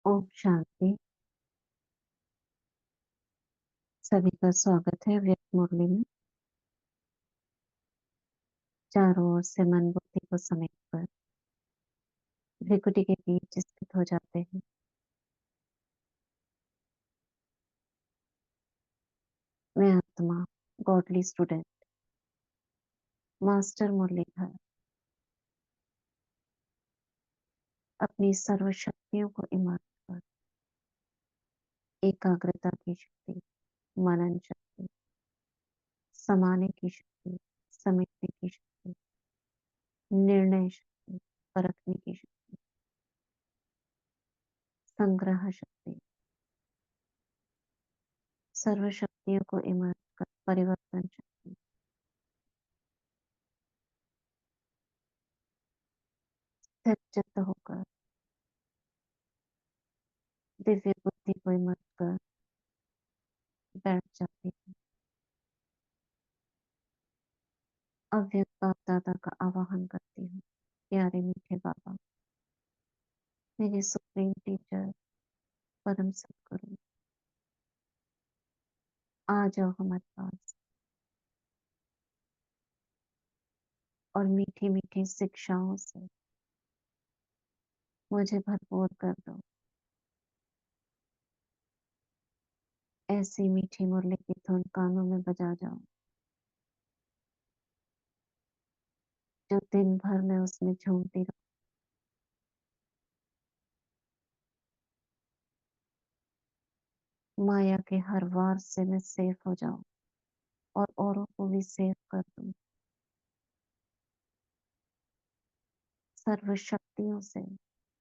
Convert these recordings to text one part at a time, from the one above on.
ओम शांति। सभी का स्वागत है व्यक्त मुरली में। चारों ओर से मन बुद्धि को समेट कर भृकुटी के बीच स्थित हो जाते हैं। मैं आत्मा, गॉडली स्टूडेंट, मास्टर मुरलीधर अपनी सर्व शक्तियों को इमर्ज कर एकाग्रता की शक्ति, मनन शक्ति, समाने की शक्ति, समेटने की शक्ति, निर्णय शक्ति, परखने की शक्ति, संग्रह शक्ति, सर्व शक्तियों को इमर्ज कर परिवर्तन शक्ति, स्थिर चित्त होकर दिव्य बुद्धि को इमर्ज कर बैठ जाती है। अव्यक्त बाप दादा का आवाहन करती हूँ। प्यारे मीठे बाबा, मेरे सुप्रीम टीचर, परम सदगुरु, आ जाओ हमारे पास और मीठी मीठी शिक्षाओं से मुझे भरपूर कर दो। ऐसी मीठी मुरली की धुन कानों में बजा जाओ जो दिन भर मैं उसमें झूमती रहूं। माया के हर वार से मैं सेफ हो जाऊं और औरों को भी सेफ कर दूं। सर्व शक्तियों से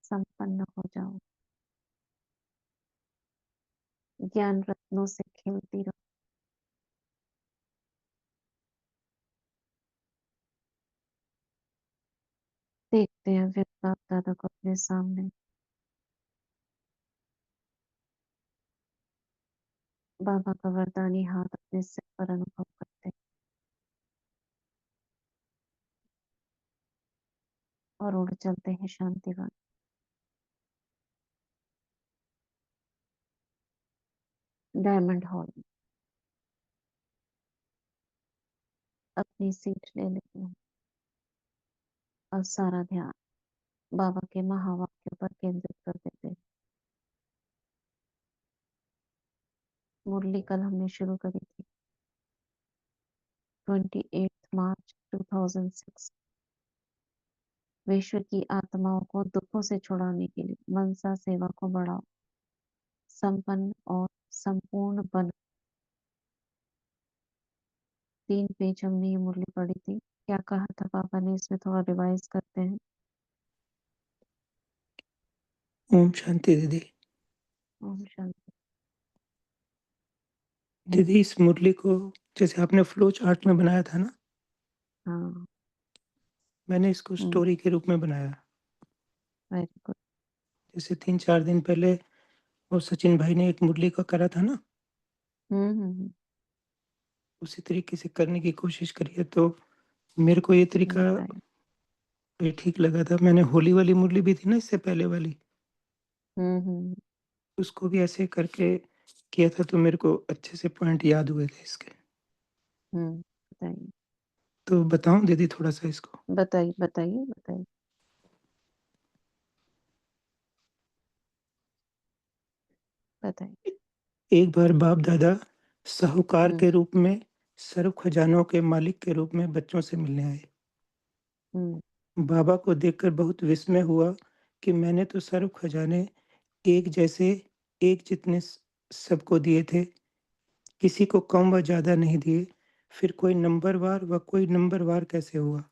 संपन्न हो जाऊं। ज्ञान रत्नों से खिलती रहूं। देखते हैं व्यक्त बाप दादा को अपने सामने। बाबा का वरदानी हाथ अपने सिर पर अनुभव करते और उड़ चलते हैं शांतिवन। डायमंड हॉल में अपनी सीट ले लेते हैं और सारा ध्यान बाबा के महावाक्यों पर केंद्रित कर देते हैं। मुरली कल हमने शुरू करी थी 28 मार्च 2006। विश्व की आत्माओं को दुखों से छुड़ाने के लिए मनसा सेवा को बढ़ाओ, संपन्न और संपूर्ण बनो। 3 पेज हमने ये मुरली पढ़ी थी। क्या कहा था पापा ने, इसमें थोड़ा रिवाइज करते हैं। ओम शांति दीदी। ओम शांति। दीदी इस मुरली को जैसे आपने फ्लो चार्ट में बनाया था ना, हाँ, मैंने इसको स्टोरी के रूप में बनाया। Very good. जैसे 3-4 दिन पहले वो सचिन भाई ने एक मुरली का करा था ना, उसी तरीके से करने की कोशिश करी है। तो मेरे को ये तरीका बताइए। ये ठीक लगा था। मैंने होली वाली मुरली भी थी ना इससे पहले वाली, हम्म। उसको भी ऐसे करके किया था, तो मेरे को अच्छे से पॉइंट याद हुए थे इसके। बताइए तो बताऊं दीदी थोड़ा सा इसको? बताइए बताइए बताइए। बताइए। एक बार बाप दादा साहूकार हम्म के रूप में, सर्व खजानों के मालिक के रूप में बच्चों से मिलने आए। हम्म बाबा को देखकर बहुत विस्मय हुआ कि मैंने तो सर्व खजाने एक जैसे, एक जितने सबको दिए थे, किसी को कम व ज्यादा नहीं दिए। फिर कोई नंबरवार व कोई नंबरवार कैसे हुआ?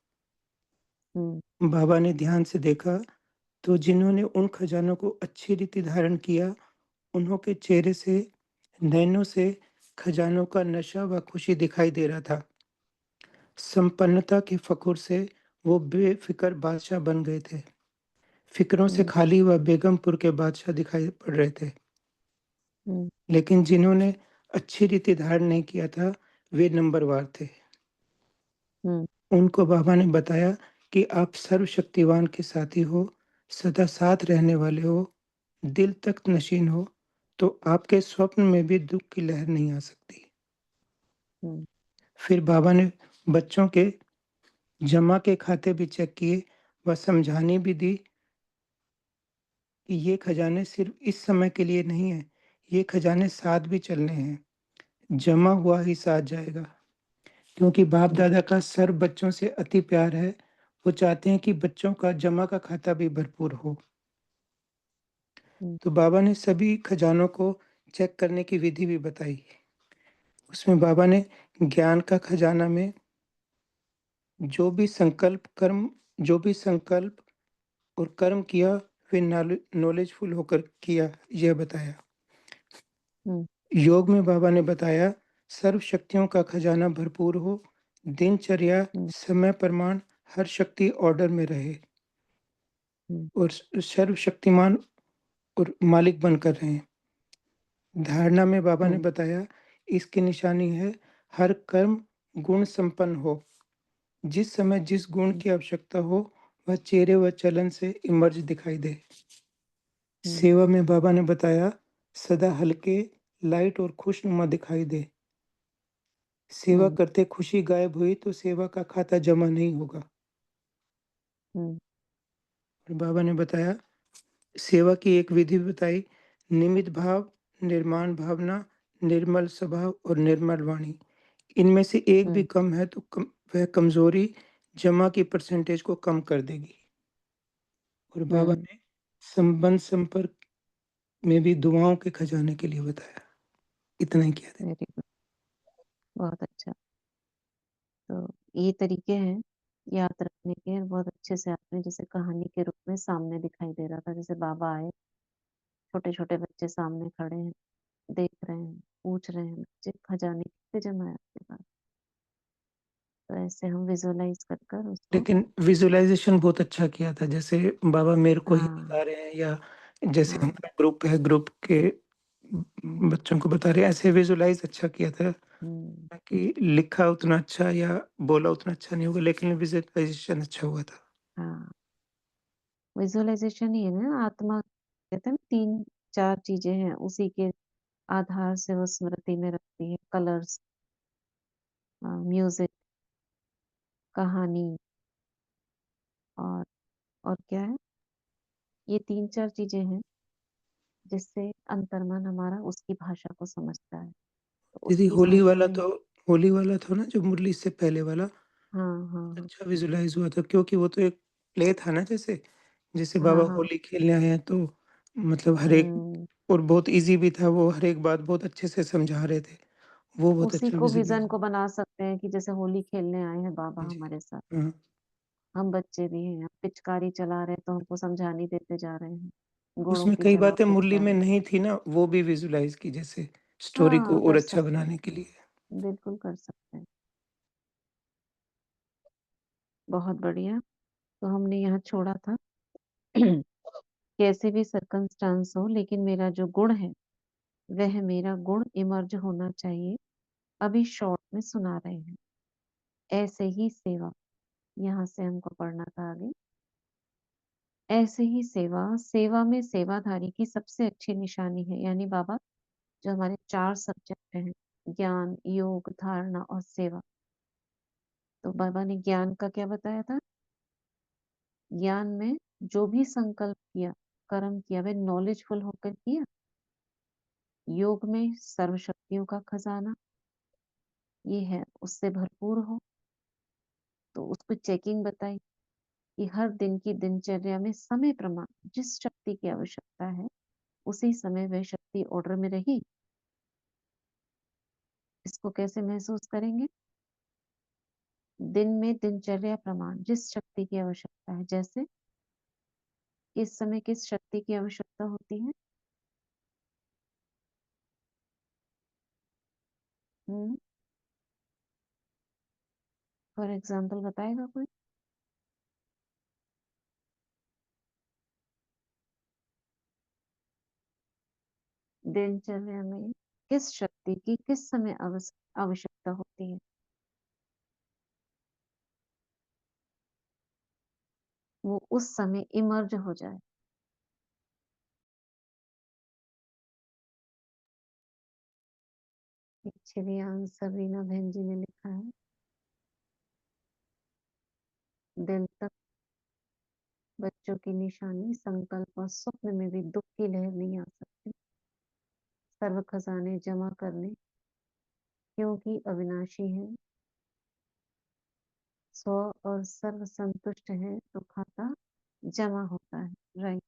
हम्म बाबा ने ध्यान से देखा तो जिन्होंने उन खजानों को अच्छी रीति धारण किया, उन्हों के चेहरे से, नैनों से खजानों का नशा व खुशी दिखाई दे रहा था। संपन्नता के फखुर से वो बेफिक्र बादशाह बन गए थे। फिक्रों से हम्म खाली व बेगमपुर के बादशाह दिखाई पड़ रहे थे। हम्म लेकिन जिन्होंने अच्छी रीति धारण नहीं किया था, वे नंबरवार थे। हम्म उनको बाबा ने बताया कि आप सर्वशक्तिवान के साथी हो, सदा साथ रहने वाले हो, दिल तक नशीन हो, तो आपके स्वप्न में भी दुःख की लहर नहीं आ सकती। हुँ, फिर बाबा ने बच्चों के जमा के खाते भी चेक किए व समझानी भी दी कि ये खजाने सिर्फ़ इस समय के लिए नहीं हैं, ये खजाने साथ भी चलने हैं। जमा हुआ ही साथ जाएगा। क्योंकि हुँ, बाप-दादा का सर्व बच्चों से अति प्यार है, वो चाहते हैं कि बच्चों का जमा का खाता भी भरपूर हो। हुँ, तो बाबा ने सभी खजानों को चेक करने की विधि भी बताई। उसमें बाबा ने ज्ञान का खजाना में जो भी संकल्प और कर्म किया, वे नॉलेजफुल होकर किया, यह बताया। हुँ, योग में बाबा ने बताया, सर्व शक्तियों का खजाना भरपूर हो, दिनचर्या, हुँ, समय प्रमाण, हर शक्ति ऑर्डर में रहे हुँ, और सर्वशक्तिमान और मालिक बनकर रहें। धारणा में बाबा ने हुँ, बताया, इसकी निशानी है, हर कर्म गुण संपन्न हो। जिस समय जिस गुण हुँ, की आवश्यकता हो, वह चेहरे व चलन से इमर्ज दिखाई दे। हुँ, सेवा में बाबा ने बताया, सदा हल्के, लाइट और खुशनुमा दिखाई दे। सेवा हुँ, करते खुशी गायब हुई तो सेवा का खाता जमा नहीं होगा। हुँ, और बाबा ने बताया, सेवा की एक विधि बताई, निमित भाव, निर्माण भावना, निर्मल स्वभाव और निर्मल वाणी। इनमें से एक भी हुँ, कम है तो वह कमजोरी जमा की परसेंटेज को कम कर देगी। और बाबा हुँ, ने संबंध संपर्क में भी दुआओं के खजाने के लिए बताया। इतना ही किया था। वेरी गुड, बहुत अच्छा। तो ये तरीके हैं याद रखने के और बहुत अच्छे से आपने जैसे कहानी के रूप में सामने दिखाई दे रहा था, जैसे बाबा आए, छोटे-छोटे बच्चे सामने खड़े हैं, देख रहे हैं, पूछ रहे हैं बच्चे खजाने कितने जमा है आपके पास? तो ऐसे हम विजुअलाइज़ कर कर उसको लेकिन विज़ुअलाइज़ेशन बहुत अच्छा किया था। जैसे बाबा मेरे को ही हाँ, बता रहे हैं या जैसे हाँ, हमारा ग्रुप है, ग्रुप के बच्चों को बता रहे हैं, ऐसे विज़ुअलाइज़ अच्छा किया था। हुँ, कि लिखा उतना अच्छा या बोला उतना अच्छा नहीं होगा, लेकिन विज़ुअलाइज़ेशन अच्छा हुआ था। हाँ। विजुअलाइज़ेशन ही है ना आत्मा कहते हैं ना 3-4 चीज़ें हैं, उसी के आधार से वो स्मृति में रखती है, कलर्स म्यूज़िक, कहानी और और क्या है? ये 3-4 चीज़ें हैं, जिससे अंतर्मन हमारा उसकी भाषा को समझता है। तो दीदी उसकी भाषा में होली वाला था ना जो मुरली से पहले वाला, हाँ, हाँ, हाँ। अच्छा विज़ुअलाइज़ हुआ था क्योंकि वो तो एक प्ले था ना जैसे, जैसे बाबा हाँ, हाँ। होली खेलने आए हैं तो मतलब हर एक हुँ, और बहुत ईज़ी भी था वो हर एक बात बहुत अच्छे से समझा रहे थे। वो बहुत उसी अच्छा को विज़ुअलाइज़ विज़न को बना सकते हैं कि जैसे होली खेलने आए हैं बाबा जी, हमारे साथ। हाँ। हम बच्चे भी हैं, पिचकारी चला रहे हैं तो हमको समझानी देते जा रहे हैं। गुणों उसमें की कई जमा बातें मुरली में पिचकारी। नहीं थी ना, वो भी विज़ुअलाइज़ की जैसे स्टोरी को हाँ, और कर अच्छा सकते हैं, बनाने के लिए। बिल्कुल कर सकते हैं। बहुत बढ़िया, तो हमने यहाँ छोड़ा था कैसे भी सर्कमस्टांस हो लेकिन मेरा जो गुण है, वह मेरा गुण इमर्ज होना चाहिए। अभी शॉर्ट में सुना रहे हैं। ऐसे ही सेवा, यहाँ से हमको पढ़ना था आगे। ऐसे ही सेवा, सेवा में सेवाधारी की सबसे अच्छी निशानी है, यानी बाबा जो हमारे 4 सब्जेक्ट हैं, ज्ञान, योग, धारणा और सेवा। तो बाबा ने ज्ञान का क्या बताया था? ज्ञान में जो भी संकल्प किया, कर्म किया, वह नॉलेजफुल होकर किया। योग में सर्व शक्तियों का खजाना, ये है उससे भरपूर हो, तो उसको चेकिंग बताई कि हर दिन की दिनचर्या में समय प्रमाण जिस शक्ति की आवश्यकता है, उसी समय वह शक्ति ऑर्डर में रही। इसको कैसे महसूस करेंगे? दिन में दिनचर्या प्रमाण जिस शक्ति की आवश्यकता है, जैसे किस समय किस शक्ति की आवश्यकता होती है? हुँ, फॉर एग्ज़ाम्पल बताएगा कोई? दिनचर्या में किस शक्ति की किस समय आवश्यकता होती है? वो उस समय इमर्ज हो जाए। पीछे भी आंसर रीना बहन जी ने लिखा है। दिल तक बच्चों की निशानी, संकल्प और स्वप्न में भी दुख की लहर नहीं आ सकती। सर्व खजाने जमा करने, क्योंकि अविनाशी है। स्व और सर्व संतुष्ट है तो खाता जमा होता है। राइट।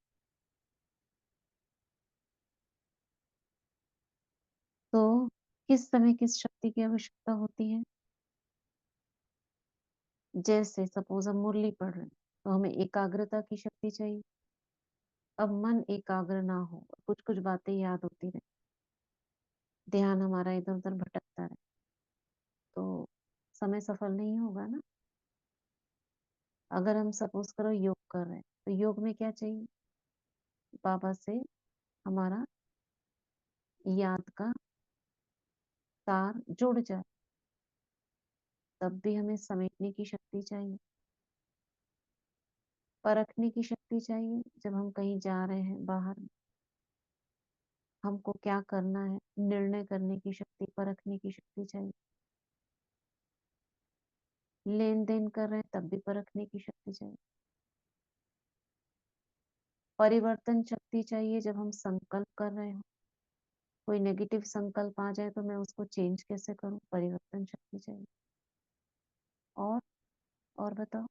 तो किस समय किस शक्ति की आवश्यकता होती है? जैसे सपोज हम मुरली पढ़ रहे हैं तो हमें एकाग्रता की शक्ति चाहिए। अब मन एकाग्र ना हो, कुछ कुछ बातें याद होती रहे, ध्यान हमारा इधर उधर भटकता रहे, तो समय सफल नहीं होगा ना। अगर हम सपोज करो योग कर रहे हैं तो योग में क्या चाहिए? बाबा से हमारा याद का तार जुड़ जाए, तब भी हमें समेटने की शक्ति चाहिए, परखने की शक्ति चाहिए। जब हम कहीं जा रहे हैं बाहर, हमको क्या करना है, निर्णय करने की शक्ति, परखने की शक्ति चाहिए। लेन देन कर रहे हैं तब भी परखने की शक्ति चाहिए। परिवर्तन शक्ति चाहिए जब हम संकल्प कर रहे हो, कोई नेगेटिव संकल्प आ जाए तो मैं उसको चेंज कैसे करूं, परिवर्तन शक्ति चाहिए। और और बताओ,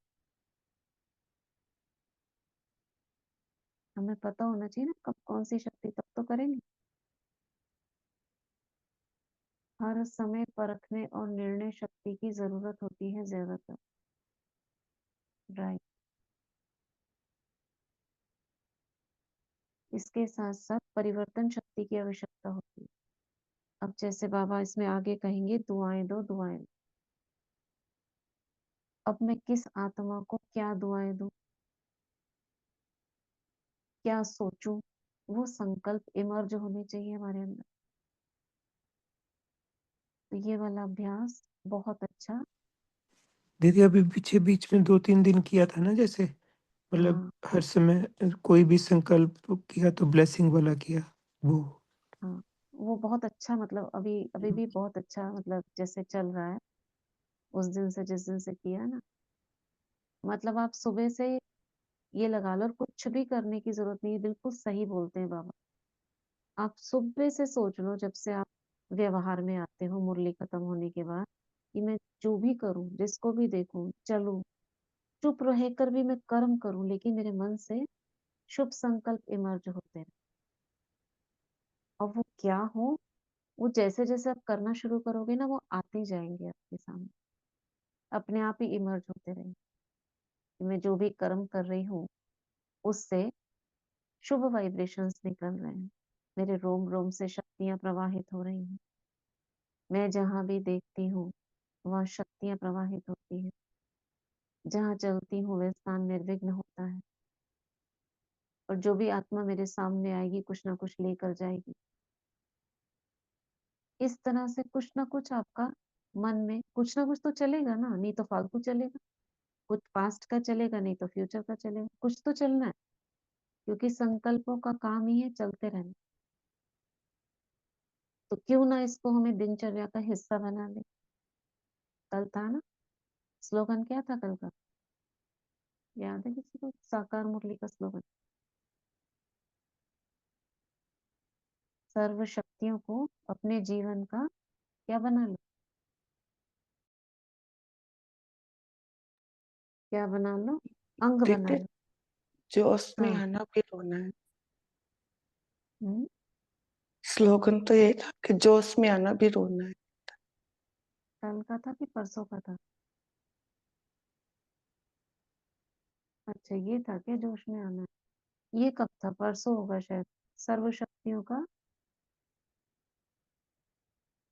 हमें पता होना चाहिए ना कब कौन सी शक्ति, तब तो करेंगे। हर समय परखने और निर्णय शक्ति की जरूरत होती है ज्यादातर। राइट। इसके साथ साथ परिवर्तन शक्ति की आवश्यकता होती है। अब जैसे बाबा इसमें आगे कहेंगे दुआएं दो, दुआएं दो। अब मैं किस आत्मा को क्या दुआएं दूं, क्या सोचूं, वो संकल्प इमर्ज होने चाहिए हमारे अंदर। तो ये वाला अभ्यास बहुत अच्छा। दीदी अभी पीछे बीच में 2-3 दिन किया था ना जैसे, मतलब हाँ हर समय कोई भी संकल्प किया तो ब्लेसिंग वाला किया, वो। हाँ, वो बहुत अच्छा, मतलब अभी अभी भी बहुत अच्छा, मतलब जैसे चल रहा है उस दिन से, जिस दिन से किया ना। मतलब आप सुबह से ये लगा लो और कुछ भी करने की जरूरत नहीं है, बिल्कुल सही बोलते हैं बाबा। आप सुबह से सोच लो, जब से आप व्यवहार में आते हो मुरली खत्म होने के बाद, कि मैं जो भी करूं, जिसको भी देखूं, चलूं, चुप रहकर भी मैं कर्म करूं, लेकिन मेरे मन से शुभ संकल्प इमर्ज होते हैं। और वो क्या हो, वो जैसे जैसे आप करना शुरू करोगे ना, वो आते जाएंगे आपके सामने, अपने आप ही इमर्ज होते रहेंगे। कि मैं जो भी कर्म कर रही हूँ उससे शुभ वाइब्रेशंस निकल रहे हैं, मेरे रोम रोम से शक्तियां प्रवाहित हो रही हैं। मैं जहां भी देखती हूँ वहां शक्तियां प्रवाहित होती है, जहां चलती हूँ वह स्थान निर्विघ्न होता है। और जो भी आत्मा मेरे सामने आएगी कुछ ना कुछ लेकर जाएगी। इस तरह से कुछ ना कुछ आपका मन में कुछ ना कुछ तो चलेगा ना, नहीं तो फालतू चलेगा। कुछ पास्ट का चलेगा, नहीं तो फ्यूचर का चलेगा, कुछ तो चलना है। क्योंकि संकल्पों का काम ही है चलते रहना। तो क्यों ना इसको हमें दिनचर्या का हिस्सा बना ले। कल था ना, स्लोगन क्या था कल का, याद है किसी को? साकार मुरली का स्लोगन, सर्व शक्तियों को अपने जीवन का क्या बना लो, क्या बना लो, अंग बना देखते लो। जोश में हाँ। आना भी रोना है। हम्म, स्लोगन तो ये था कि जोश में आना भी रोना है। कल का था कि परसों का था? अच्छा, ये था क्या जोश में आना? ये कब था? परसों होगा शायद। सर्व शक्तियों का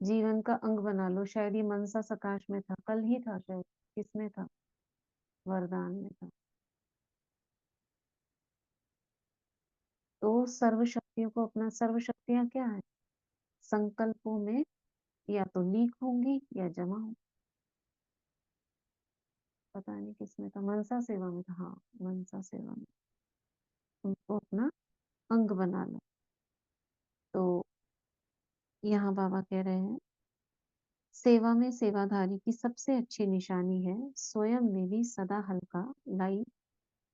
जीवन का अंग बना लो, शायद ये मनसा सकाश में था, कल ही था शायद। किसमें था? वरदान में था। तो सर्व शक्तियों को अपना, सर्व शक्तियां क्या है? संकल्पों में या तो लीक होंगी या जमा होंगी। पता नहीं किसमें था, मनसा सेवा में था, हाँ मनसा सेवा में। उनको अपना अंग बना लो। तो यहाँ बाबा कह रहे हैं सेवा में सेवाधारी की सबसे अच्छी निशानी है स्वयं में भी सदा हल्का, लाइट,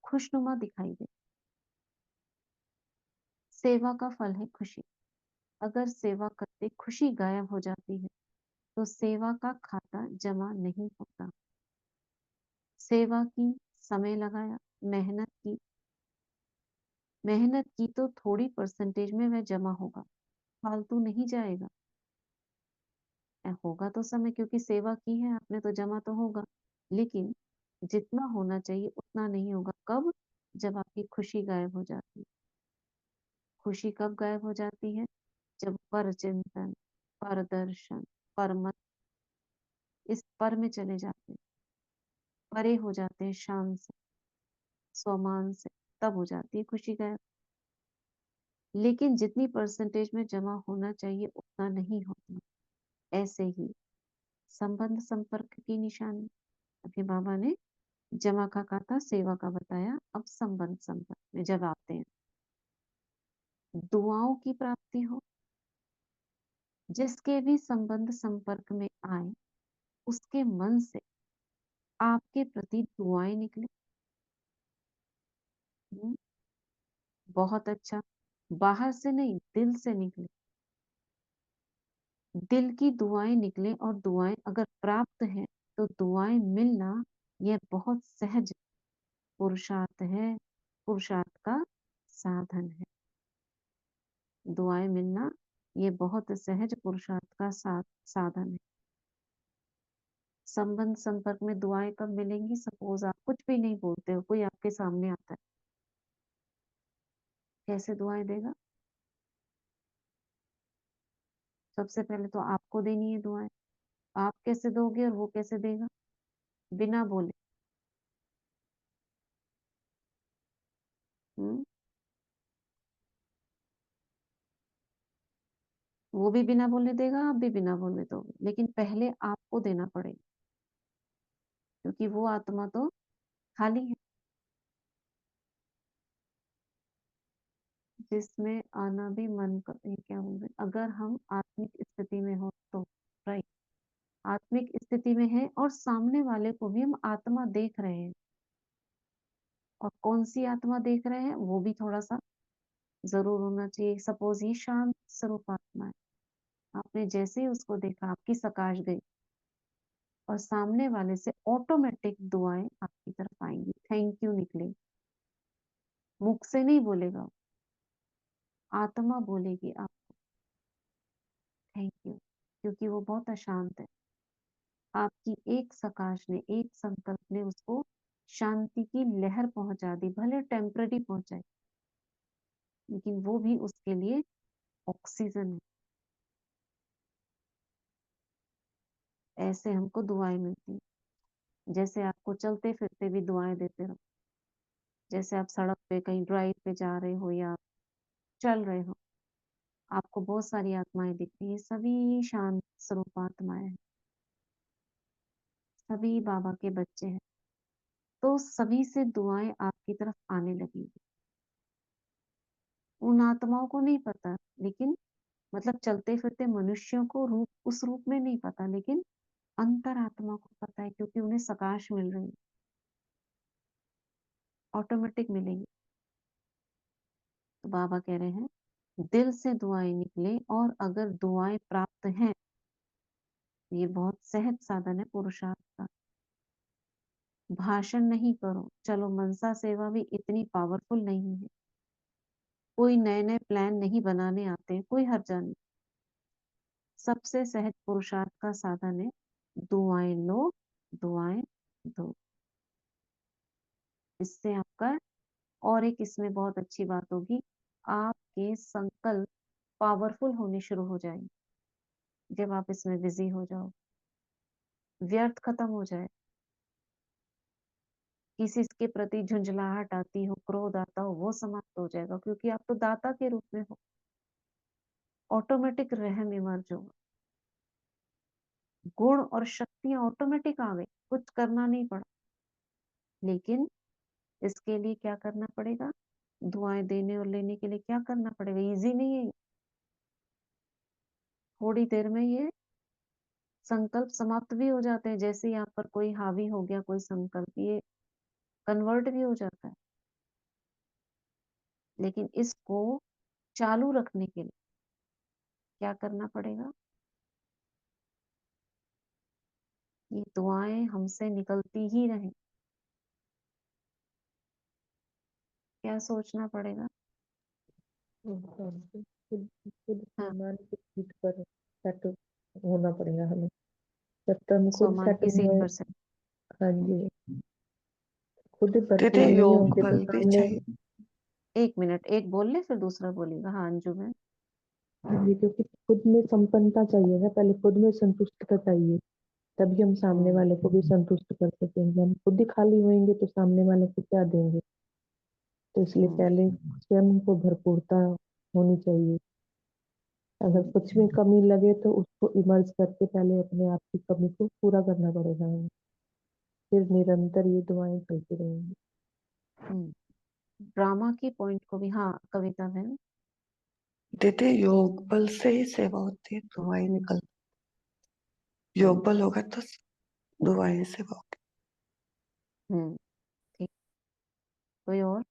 खुशनुमा दिखाई दे। सेवा का फल है खुशी। अगर सेवा करते खुशी गायब हो जाती है तो सेवा का खाता जमा नहीं होता। सेवा की, समय लगाया, मेहनत की तो थोड़ी परसेंटेज में वह जमा होगा, फालतू नहीं जाएगा। होगा तो समय, क्योंकि सेवा की है आपने तो जमा तो होगा, लेकिन जितना होना चाहिए उतना नहीं होगा। कब? जब आपकी खुशी गायब हो जाती है। खुशी कब गायब हो जाती है? जब पर चिंतन, पर दर्शन, परमत, इस पर में चले जाते हैं, परे हो जाते हैं शान से, स्वमान से, तब हो जाती है खुशी गायब। लेकिन जितनी परसेंटेज में जमा होना चाहिए उतना नहीं होता। ऐसे ही संबंध संपर्क की निशानी, अभी बाबा ने जमा का खाता, सेवा का बताया। अब संबंध संपर्क में जब आते हैं, दुआओं की प्राप्ति हो। जिसके भी संबंध संपर्क में आए उसके मन से आपके प्रति दुआएं निकले। हम्म, बहुत अच्छा। बाहर से नहीं, दिल से निकले। दिल की दुआएं निकले, और दुआएं अगर प्राप्त हैं तो दुआएं मिलना यह बहुत सहज पुरुषार्थ है, पुरुषार्थ का साधन है। दुआएं मिलना ये बहुत सहज पुरुषार्थ का साधन है। संबंध संपर्क में दुआएं कब मिलेंगी? सपोज आप कुछ भी नहीं बोलते हो, कोई आपके सामने आता है, कैसे दुआएं देगा? सबसे पहले तो आपको देनी है दुआएं। आप कैसे दोगे और वो कैसे देगा? बिना बोले। हम्म, वो भी बिना बोले देगा, आप भी बिना बोले दोगे, लेकिन पहले आपको देना पड़ेगा, क्योंकि वो आत्मा तो खाली है। जिसमें आना भी मन कर, ये क्या बोल रहे, अगर हम आत्मिक स्थिति में हो तो, राइट, आत्मिक स्थिति में है और सामने वाले को भी हम आत्मा देख रहे हैं, और कौन सी आत्मा देख रहे हैं वो भी थोड़ा सा जरूर होना चाहिए। सपोज ये शांत स्वरूप आत्मा है, आपने जैसे ही उसको देखा आपकी प्रकाश गई, और सामने वाले से ऑटोमेटिक दुआएं आपकी तरफ आएंगी, थैंक यू निकलेगी। मुख से नहीं बोलेगा वो, आत्मा बोलेगी आप थैंक यू, क्योंकि वो बहुत अशांत है। आपकी एक प्रकाश ने, एक संकल्प ने उसको शांति की लहर पहुंचा दी, भले टेम्पररी पहुंचाई, लेकिन वो भी उसके लिए ऑक्सीजन है। ऐसे हमको दुआएं मिलती हैं। जैसे आपको चलते फिरते भी दुआएं देते रहो। जैसे आप सड़क पे कहीं ड्राइव पे जा रहे हो या चल रहे हो, आपको बहुत सारी आत्माएं दिखती हैं, सभी शांत स्वरूप आत्माएं हैं, सभी बाबा के बच्चे हैं। तो सभी से दुआएं आपकी तरफ आने लगेंगी। उन आत्माओं को नहीं पता, लेकिन मतलब चलते फिरते मनुष्यों को रूप, उस रूप में नहीं पता, लेकिन अंतरात्मा को पता है, क्योंकि उन्हें प्रकाश मिल रही है, ऑटोमेटिक मिलेंगी। तो बाबा कह रहे हैं दिल से दुआएं निकले, और अगर दुआएं प्राप्त हैं, ये बहुत सहज साधन है पुरुषार्थ का। भाषण नहीं करो, चलो मनसा सेवा भी इतनी पावरफुल नहीं है, कोई नए नए प्लान नहीं बनाने आते, कोई हर्जा नहीं। सबसे सहज पुरुषार्थ का साधन है दुआएं लो, दुआएं दो। इससे आपका, और एक इसमें बहुत अच्छी बात होगी, आपके संकल्प पावरफुल होने शुरू हो जाएंगे। जब आप इसमें बिजी हो जाओ, व्यर्थ खत्म हो जाए, किसी के प्रति झुंझलाहट आती हो, क्रोध आता हो, वो समाप्त हो जाएगा, क्योंकि आप तो दाता के रूप में हो। ऑटोमेटिक रहम इमर्ज होगा, गुण और शक्तियां ऑटोमेटिक आ गई, कुछ करना नहीं पड़ा। लेकिन इसके लिए क्या करना पड़ेगा? दुआएं देने और लेने के लिए क्या करना पड़ेगा? इजी नहीं है ये। थोड़ी देर में ये संकल्प समाप्त भी हो जाते हैं, जैसे ही आप पर कोई हावी हो गया कोई संकल्प, ये कन्वर्ट भी हो जाता है। लेकिन इसको चालू रखने के लिए क्या करना पड़ेगा? ये दुआएँ हमसे निकलती ही रहें। क्या सोचना पड़ेगा? हाँ जी, खुद खुद हाँ, सामान की सीट पर सेट होना पड़ेगा हमें। जब तक हम खुद सामान सेट की नहीं सीट हुए, पर से। हाँ जी, खुद दीदी भरपूर नहीं योग होंगे तो बल भी सामने। चाहिए। 1 मिनट, एक बोल ले फिर दूसरा बोलेगा। हाँ, अंजुम है। हाँ जी, क्योंकि खुद में संपन्नता चाहिए ना, पहले खुद में संतुष्टता चाहिए, तभी हम सामने हुँ, वाले को भी संतुष्ट कर सकेंगे। हम खुद ही खाली होंगे तो सामने वाले को क्या देंगे? तो इसलिए हुँ, पहले स्वयं को भरपूरता होनी चाहिए। अगर हुँ, कुछ में कमी लगे तो उसको इमर्ज करके पहले अपने आप की कमी को पूरा करना पड़ेगा हमें। फिर निरंतर ये दुआएं चलती रहेंगी। हुँ। ड्रामा की पॉइंट को भी हाँ, कविता बहन। दीदी योग बल से ही सेवा होती है, दुआएं निकल। योग हुँ, बल होगा तो दुआएं सेवा होगी। हुँ, ठीक। कोई और?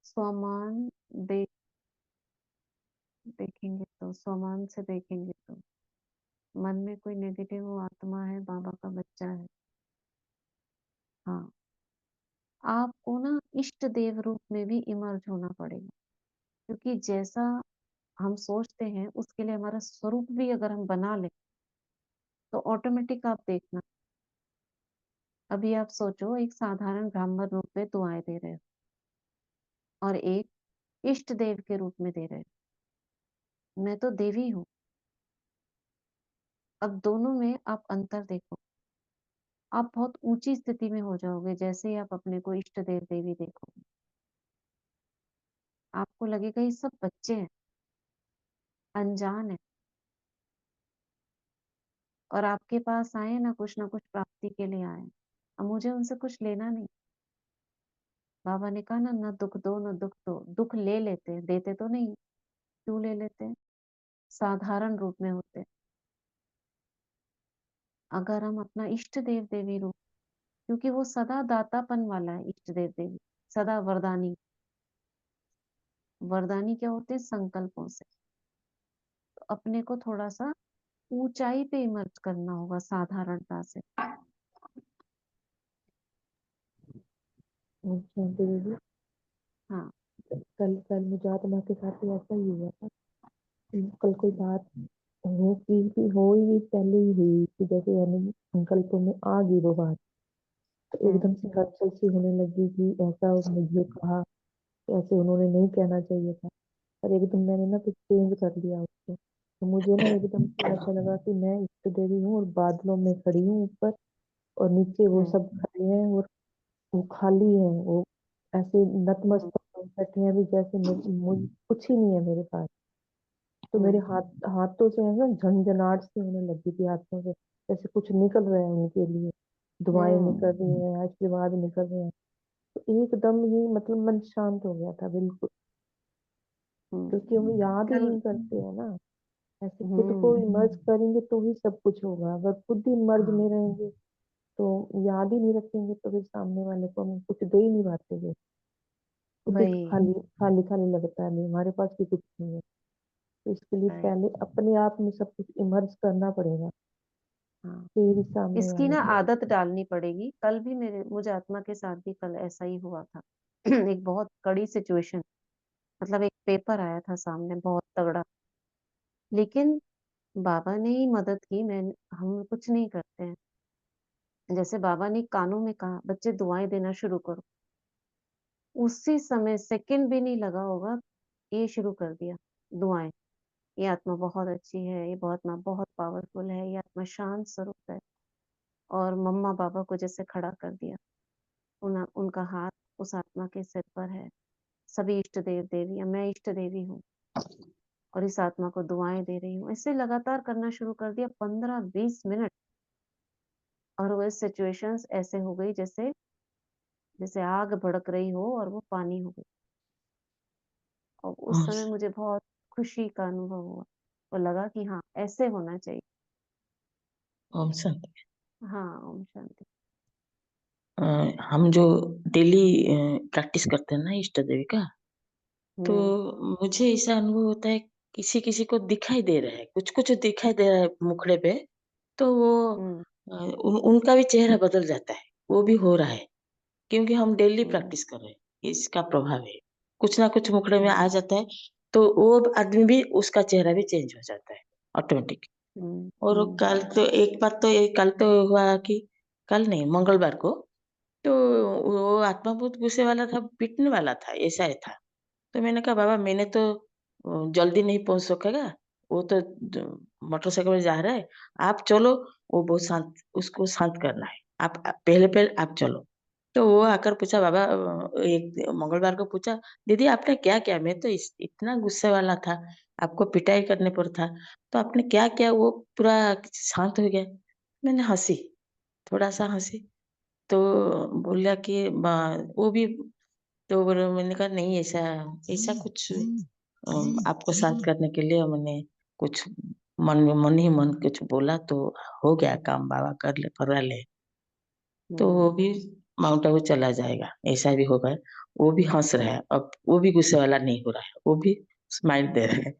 स्वमान दे देखेंगे तो स्वमान से देखेंगे तो मन में कोई नेगेटिव वो आत्मा है, बाबा का बच्चा है। हाँ, आपको ना इष्ट देव रूप में भी इमर्ज होना पड़ेगा, क्योंकि जैसा हम सोचते हैं उसके लिए हमारा स्वरूप भी अगर हम बना लें तो ऑटोमेटिक आप देखना। अभी आप सोचो एक साधारण ब्राह्मण रूप में दुआएं दे रहे हो और एक इष्ट देव के रूप में दे रहे हो। मैं तो देवी हूँ। अब दोनों में आप अंतर देखो। आप बहुत ऊंची स्थिति में हो जाओगे जैसे ही आप अपने को इष्ट देव देवी देखोगे। आपको लगेगा ये सब बच्चे हैं, अनजान है, और आपके पास आए ना कुछ प्राप्ति के लिए आए। अब मुझे उनसे कुछ लेना नहीं। बाबा ने कहा ना, न दुख दो न दुख दो। दुख ले लेते हैं, देते तो नहीं। क्यों ले लेते हैं? साधारण रूप में होते हैं। अगर हम अपना इष्ट देव देवी रूप, क्योंकि वो सदा दातापन वाला है इष्ट देव देवी, सदा वरदानी। वरदानी क्या होते हैं? संकल्पों से। तो अपने को थोड़ा सा ऊंचाई पे इमर्ज करना होगा साधारणता से। शांति देवी, हाँ। कल कल मुझे आत्मा के साथ भी ऐसा ही हुआ था। कल कोई बात हो ही पहले ही हुई कि जैसे यानी संकल्पों में आ गई वो बात, तो हम्म। एकदम से हलचल सी होने लगी कि ऐसा मुझे कहा, ऐसे उन्होंने नहीं कहना चाहिए था। और एकदम मैंने ना कुछ चेंज कर लिया उसको। तो मुझे ना एकदम से ऐसा लगा कि मैं इष्ट देवी हूँ और बादलों में खड़ी हूँ ऊपर, और नीचे वो हम्म। सब खड़े हैं और वो खाली है। वो ऐसे हम्म। नतमस्तक बैठे हैं भी, जैसे मुझे कुछ ही नहीं है मेरे पास। तो मेरे हम्म। हाथों से है ना झंझनाहट सी होने लगी थी, हाथों से जैसे कुछ निकल रहा है उनके लिए। दुआएं हम्म। निकल रही हैं, आशीर्वाद निकल रहे हैं। तो एकदम ही मतलब मन शांत हो गया था बिल्कुल, क्योंकि हम याद ही कल। नहीं करते हैं ना। ऐसे खुद को हम्म। इमर्ज करेंगे तो ही सब कुछ होगा। अगर खुद ही इमर्ज हाँ। नहीं रहेंगे तो याद ही नहीं रखेंगे, तो फिर सामने वाले को हम कुछ दे ही नहीं पाते हैं। खुद ही वही। खाली खाली खाली लगता है, नहीं हमारे पास भी कुछ नहीं है। तो इसके लिए राइट। पहले अपने आप में सब कुछ इमर्ज करना पड़ेगा, हाँ, फिर ही सामने इसकी वाले ना को। आदत डालनी पड़ेगी। कल भी मुझे आत्मा के साथ भी कल ऐसा ही हुआ था। एक बहुत कड़ी सिचुएशन, मतलब एक पेपर आया था सामने बहुत तगड़ा, लेकिन बाबा ने ही मदद की। मैं हम कुछ नहीं करते हैं। जैसे बाबा ने कानों में कहा बच्चे दुआएं देना शुरू करो, उसी समय सेकंड भी नहीं लगा होगा, ये शुरू कर दिया दुआएं। ये आत्मा बहुत अच्छी है, ये बहुत आत्मा बहुत पावरफुल है, ये आत्मा शांत स्वरूप है। और मम्मा पापा को जैसे खड़ा कर दिया। उनका हाथ उस आत्मा के सिर पर है। सभी इष्ट देव देवियां, मैं इष्ट देवी हूँ और इस आत्मा को दुआएं दे रही हूँ। ऐसे लगातार करना शुरू कर दिया 15-20 मिनट, और वो सिचुएशंस ऐसे हो गई जैसे जैसे आग भड़क रही हो और वो पानी हो गई। और उस ओम समय मुझे बहुत खुशी का अनुभव हुआ और लगा कि हाँ, ऐसे होना चाहिए। ओम शांति। हाँ, ओम शांति। अ, हम जो डेली प्रैक्टिस करते हैं ना इष्ट देवी का, तो हुँ, मुझे ऐसा अनुभव होता है किसी किसी को दिखाई दे रहा है, कुछ कुछ दिखाई दे रहा है मुखड़े पे, तो वो हुँ, उनका भी चेहरा बदल जाता है, वो भी हो रहा है। क्योंकि हम डेली हुँ, प्रैक्टिस कर रहे हैं, इसका प्रभाव है। कुछ ना कुछ मुखड़े में आ हुँ, जाता है, तो वो आदमी भी उसका चेहरा भी चेंज हो जाता है ऑटोमेटिक। हुँ, और हुँ, कल तो हुआ कि कल नहीं मंगलवार को, तो वो आत्मा बहुत गुस्से वाला था, पीटने वाला था, ऐसा ही था। तो मैंने कहा बाबा मैंने तो जल्दी नहीं पहुँच सकेगा, वो तो मोटरसाइकिल में जा रहा है, आप चलो, वो बहुत शांत, उसको शांत करना है। आप पहले-पहले आप चलो। तो वो आकर पूछा बाबा, एक मंगलवार को पूछा, दीदी आपने क्या किया? मैं तो इतना गुस्से वाला था, आपको पिटाई करने पर था, तो आपने क्या किया? वो पूरा शांत हो गया। मैंने हँसी, थोड़ा-सा हँसी, तो बोला कि वो भी, तो बोले, मैंने कहा नहीं ऐसा ऐसा कुछ आपको शांत करने के लिए मैंने कुछ मन ही मन कुछ बोला, तो हो गया काम, बाबा करा ले। तो वो हुँ, भी माउंट आबू चला जाएगा, ऐसा भी होगा। वो भी हँस रहा है, अब वो भी गुस्से वाला नहीं हो रहा है, वो भी स्माइल दे रहा है।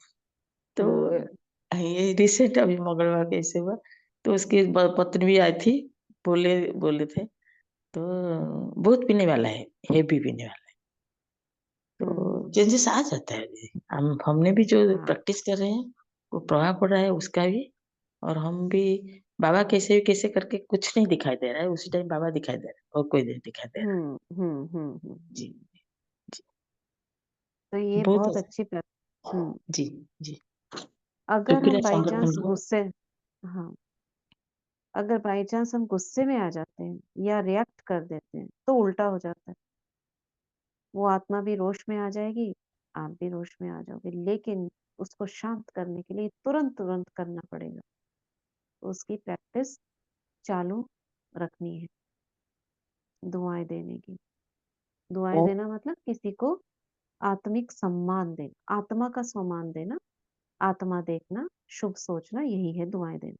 तो हुँ, ये रिसेंट अभी मंगलवार को ऐसे हुआ, तो उसकी पत्नी भी आई थी, बोले बोले थे, तो बहुत पीने वाला है, हेवी पीने वाला है। तो हुँ, चेंजेस आ जाता है दीदी। हमने भी जो हाँ, प्रैक्टिस कर रहे हैं, वो प्रभाव पड़ रहा है उसका भी, और हम भी बाबा कैसे करके कुछ नहीं दिखाई दे रहा है, उसी टाइम बाबा दिखाई दे रहा है और कोई नहीं दिखाई दे रहा है। हुँ, हुँ, हुँ, हुँ, जी, हुँ। जी। तो ये बहुत बहुत अच्छा। अच्छी हुँ, जी, जी। अगर शुक्रिया हम बाई चांस संगठन को। गुस्से हाँ, अगर बाई चांस हम गुस्से में आ जाते हैं या रिएक्ट कर देते हैं, तो उल्टा हो जाता है। वो आत्मा भी रोष में आ जाएगी, आप भी रोष में आ जाओगे, लेकिन उसको शांत करने के लिए तुरंत-तुरंत करना पड़ेगा। तो उसकी प्रैक्टिस चालू रखनी है, दुआएँ देने की। दुआएँ ओम देना मतलब किसी को आत्मिक सम्मान देना, आत्मा का सम्मान देना, आत्मा देखना, शुभ सोचना, यही है दुआएँ देना,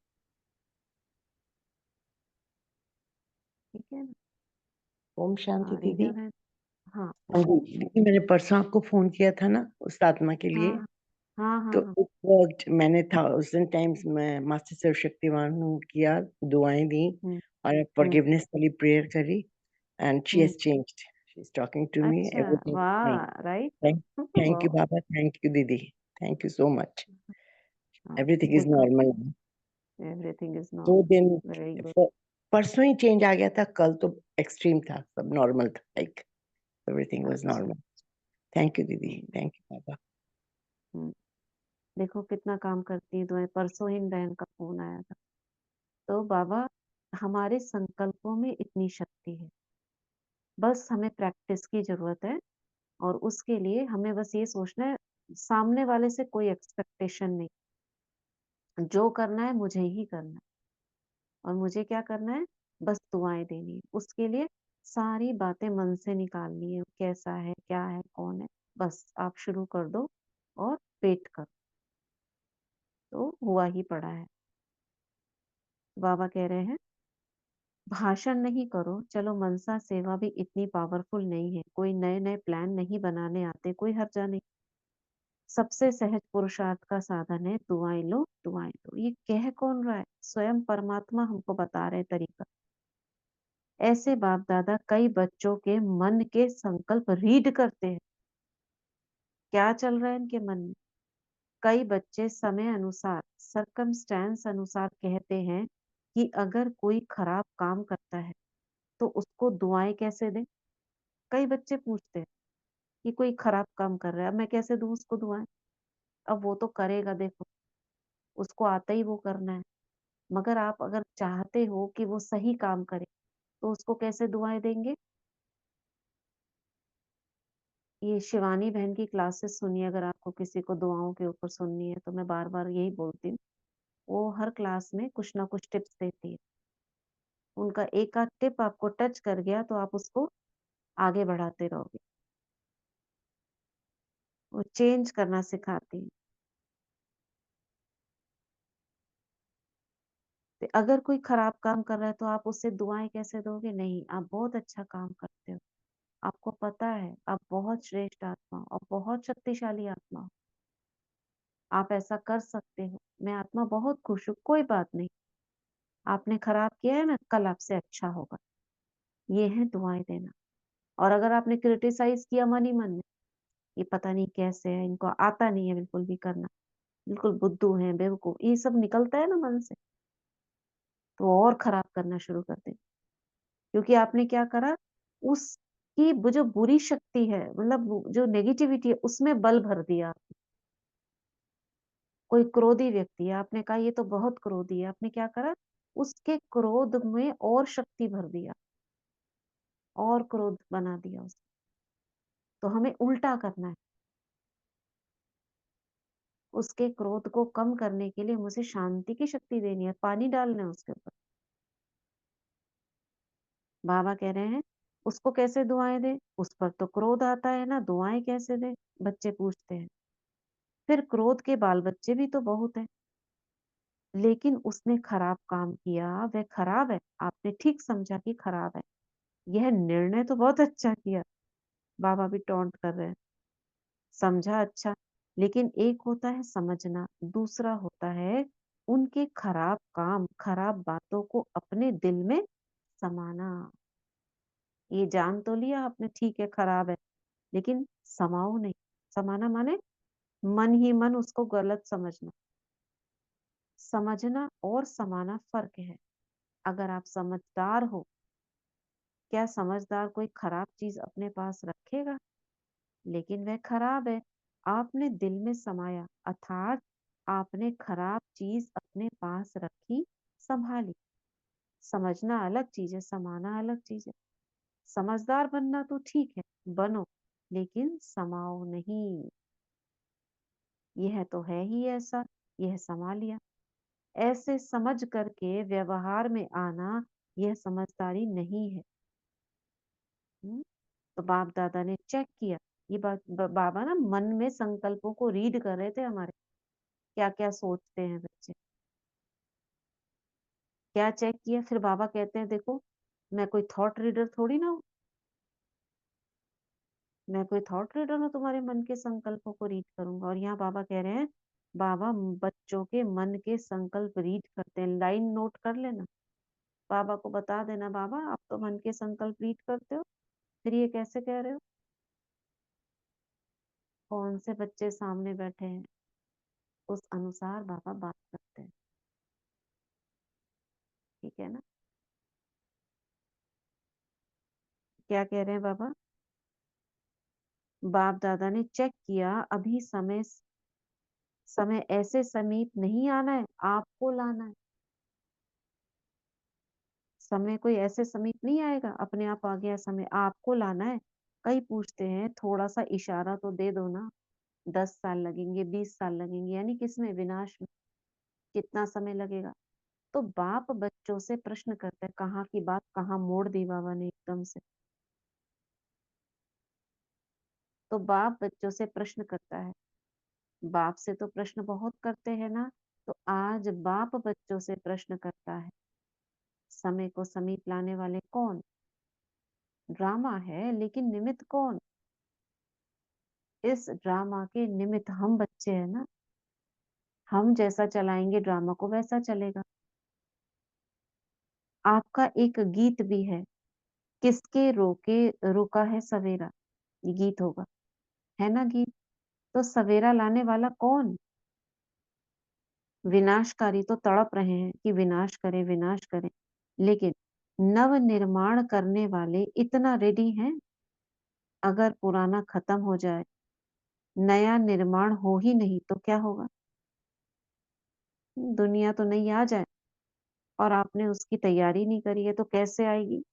ठीक है ना? ओम शांति हाँ, दीदी। रिया बहन हाँ, हाँ जी, दीदी मैंने परसों आपको फ़ोन किया था ना उस आत्मा के लिए, हाँ, हाँ, हाँ, तो हाँ। It worked. मैंने 1000 टाइम्स मैं मास्टर सर्वशक्तिवान हूँ किया, दुआएँ दी हुँ, और हुँ, फॉरगिवनेस वाली प्रेयर करी and she hmm. Has changed. She is talking to me, अच्छा, एवरीथिंग इज़ फाइन। वाह! Right? Thank thank you wow! बाबा, थैंक यू दीदी, थैंक यू सो मच। हाँ, एवरीथिंग इज़ देखो नॉर्मल। एवरीथिंग इज़ 2 नॉर्मल, दिन very good. फ परसों ही change आ गया था, कल तो एक्सट्रीम था, सब नॉर्मल था, लाइक एवरीथिंग वाज़ अच्छा, नॉर्मल। थैंक यू दीदी, हुँ, थैंक यू बाबा। हुँ। देखो कितना काम करती हैं दुआएँ, परसों ही बहन का फ़ोन आया था। तो बाबा हमारे संकल्पों में इतनी शक्ति है, बस हमें प्रैक्टिस की ज़रूरत है और उसके लिए हमें बस ये सोचना है, सामने वाले से कोई एक्सपेक्टेशन नहीं, जो करना है मुझे ही करना है और मुझे क्या करना है, बस दुआएँ देनी है। उसके लिए सारी बातें मन से निकालनी है, कैसा है, क्या है, कौन है, बस आप शुरू कर दो और वेट करो, तो हुआ ही पड़ा है। बाबा कह रहे हैं भाषण नहीं करो, चलो मनसा सेवा भी इतनी पावरफुल नहीं है, कोई नए-नए प्लान नहीं बनाने आते, कोई हर्जा नहीं। सबसे सहज पुरुषार्थ का साधन है दुआएँ लो, दुआएँ दो। ये कह कौन रहा है? स्वयं परमात्मा हमको बता रहे हैं तरीका। ऐसे बाप-दादा कई बच्चों के मन के संकल्प रीड करते हैं। क्या चल रहा है इनके मन में? कई बच्चे समय अनुसार, सर्कमस्टेंस अनुसार कहते हैं कि अगर कोई खराब काम करता है, तो उसको दुआएँ कैसे दें? कई बच्चे पूछते हैं कि कोई खराब काम कर रहा है, अब मैं कैसे दूँ उसको दुआएँ? अब वो तो करेगा देखो, उसको आता ही वो करना है। मगर आप अगर चाहते हो कि वो सही काम करे, तो उसको कैसे दुआएँ देंगे? ये शिवानी बहन की क्लासेस सुनिए अगर आपको किसी को दुआओं के ऊपर सुननी है, तो मैं बार-बार यही बोलती हूँ। वो हर क्लास में कुछ ना कुछ टिप्स देती है। उनका एक आध टिप आपको टच कर गया तो आप उसको आगे बढ़ाते रहोगे। वो चेंज करना सिखाती है। तो अगर कोई खराब काम कर रहा है तो आप उससे दुआएँ कैसे दोगे? नहीं, आप बहुत अच्छा काम करते हो। आपको पता है आप बहुत श्रेष्ठ आत्मा हो और बहुत शक्तिशाली आत्मा हो। आप ऐसा कर सकते हो। मैं आत्मा बहुत खुश हूँ, कोई बात नहीं। आपने खराब किया है ना, कल आपसे अच्छा होगा। ये है दुआएँ देना। और अगर आपने क्रिटिसाइज़ किया मन ही मन में, ये पता नहीं कैसे है, इनको आता नहीं है बिल्कुल भी करना, बिल्कुल बुद्धू हैं, बेवकूफ, ये सब निकलता है ना मन से, तो और खराब करना शुरू कर देंगे। क्योंकि आपने क्या करा, उसकी वो जो बुरी शक्ति है, मतलब वो जो नेगेटिविटी है, उसमें बल भर दिया। कोई क्रोधी व्यक्ति है, आपने कहा ये तो बहुत क्रोधी है, आपने क्या करा, उसके क्रोध में और शक्ति भर दिया, और क्रोध बना दिया उसको। तो हमें उल्टा करना है। उसके क्रोध को कम करने के लिए मुझे शांति की शक्ति देनी है, पानी डालना है उसके ऊपर। बाबा कह रहे हैं, उसको कैसे दुआएँ दें? उस पर तो क्रोध आता है ना, दुआएँ कैसे दें? बच्चे पूछते हैं। फिर क्रोध के बाल-बच्चे भी तो बहुत हैं, लेकिन उसने खराब काम किया, वह खराब है, आपने ठीक समझा कि खराब है। यह निर्णय तो बहुत अच्छा किया, बाबा भी टॉन्ट कर रहे हैं। समझा अच्छा, लेकिन एक होता है समझना, दूसरा होता है उनके खराब काम, खराब बातों को अपने दिल में समाना। ये जान तो लिया आपने ठीक है खराब है, लेकिन समाओ नहीं। समाना माने मन ही मन उसको गलत समझना। समझना और समाना फ़र्क है। अगर आप समझदार हो, क्या समझदार कोई खराब चीज़ अपने पास रखेगा? लेकिन वह खराब है, आपने दिल में समाया, अर्थात आपने खराब चीज़ अपने पास रखी, सँभाली। समझना अलग चीज़ है, समाना अलग चीज़ है। समझदार बनना तो ठीक है, बनो, लेकिन समाओ नहीं। यह तो है ही ऐसा, यह समा लिया। ऐसे समझ करके व्यवहार में आना, यह समझदारी नहीं है। हुँ? तो बाप दादा ने चेक किया। ये बाबा ना मन में संकल्पों को रीड कर रहे थे हमारे, क्या क्या सोचते हैं बच्चे। क्या चेक किया, फिर बाबा कहते हैं देखो, मैं कोई थॉट रीडर थोड़ी ना हूँ। मैं कोई थॉट रीडर हूँ तुम्हारे मन के संकल्पों को रीड करूंगा। और यहाँ बाबा कह रहे हैं, बाबा बच्चों के मन के संकल्प रीड करते हैं, लाइन नोट कर लेना। बाबा को बता देना, बाबा आप तो मन के संकल्प रीड करते हो, फिर ये कैसे कह रहे हो? कौन से बच्चे सामने बैठे हैं, उस अनुसार बाबा बात करते हैं। ठीक है ना? क्या कह रहे हैं बाबा? बाप दादा ने चेक किया, अभी समय समय ऐसे समीप नहीं आना है, आपको लाना है। समय कोई ऐसे समीप नहीं आएगा, अपने आप आ गया समय, आपको लाना है। कई पूछते हैं थोड़ा सा इशारा तो दे दो ना, 10 साल लगेंगे, 20 साल लगेंगे, यानी किसमें, विनाश में, कितना समय लगेगा? तो बाप बच्चों से प्रश्न करता है, कहाँ की बात कहाँ मोड़ दी बाबा ने एकदम से। तो बाप बच्चों से प्रश्न करता है, बाप से तो प्रश्न बहुत करते हैं ना, तो आज बाप बच्चों से प्रश्न करता है, समय को समीप लाने वाले कौन? ड्रामा है, लेकिन निमित्त कौन? इस ड्रामा के निमित्त हम बच्चे हैं ना। हम जैसा चलाएंगे ड्रामा को वैसा चलेगा। आपका एक गीत भी है, किसके रोके रुका है सवेरा, ये गीत होगा, है ना गीत? तो सवेरा लाने वाला कौन? विनाशकारी तो तड़प रहे हैं कि विनाश करें, विनाश करें, लेकिन नव निर्माण करने वाले इतना रेडी हैं, अगर पुराना खत्म हो जाए, नया निर्माण हो ही नहीं तो क्या होगा? दुनिया तो नई आ जाए और आपने उसकी तैयारी नहीं करी है तो कैसे आएगी?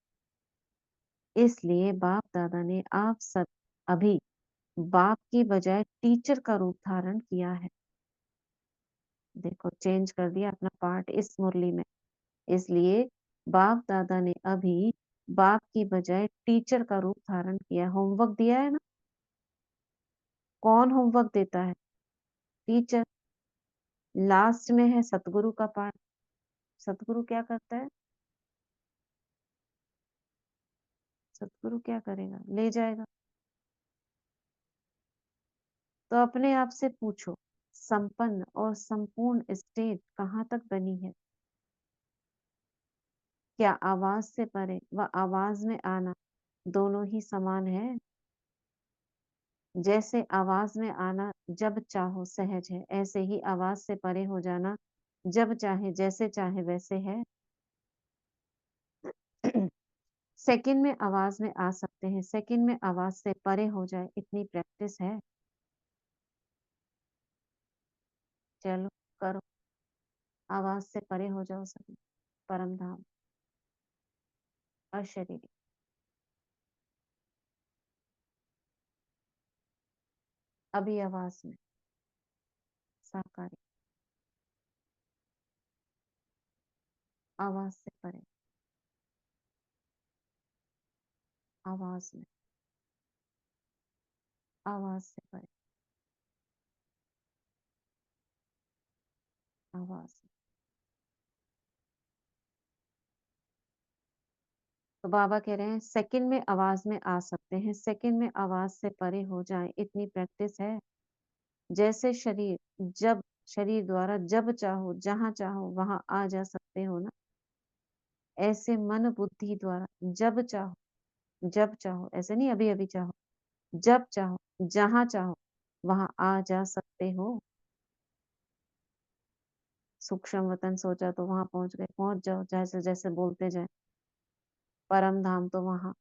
इसलिए बाप दादा ने आप सब अभी बाप की बजाय टीचर का रूप धारण किया है। देखो चेंज कर दिया अपना पार्ट इस मुरली में। इसलिए बाप दादा ने अभी बाप की बजाय टीचर का रूप धारण किया, होमवर्क दिया है ना, कौन होमवर्क देता है? टीचर। लास्ट में है सतगुरु का पाठ। सतगुरु क्या करता है? सतगुरु क्या करेगा? ले जाएगा। तो अपने आप से पूछो, संपन्न और संपूर्ण स्टेट कहाँ तक बनी है? क्या आवाज से परे व आवाज में आना दोनों ही समान है? जैसे आवाज में आना जब चाहो सहज है, ऐसे ही आवाज से परे हो जाना जब चाहे जैसे चाहे वैसे है। सेकंड में आवाज में आ सकते हैं, सेकंड में आवाज से परे हो जाए, इतनी प्रैक्टिस है। चलो करो, आवाज से परे हो जाओ सभी, परम धाम अशरीरी। अभी आवाज में साकारी, आवाज से परे, आवाज में, आवाज से परे, आवाज में। तो बाबा कह रहे हैं सेकंड में आवाज में आ सकते हैं, सेकंड में आवाज से परे हो जाए, इतनी प्रैक्टिस है। जैसे शरीर द्वारा जब चाहो जहां चाहो वहां आ जा सकते हो ना, ऐसे मन बुद्धि द्वारा जब चाहो, ऐसे नहीं अभी अभी चाहो, जब चाहो जहां चाहो वहां आ जा सकते हो। सूक्ष्म वतन सोचा तो वहां पहुंच गए, पहुंच जाओ, जैसे जैसे बोलते जाए। परम धाम तो वहां,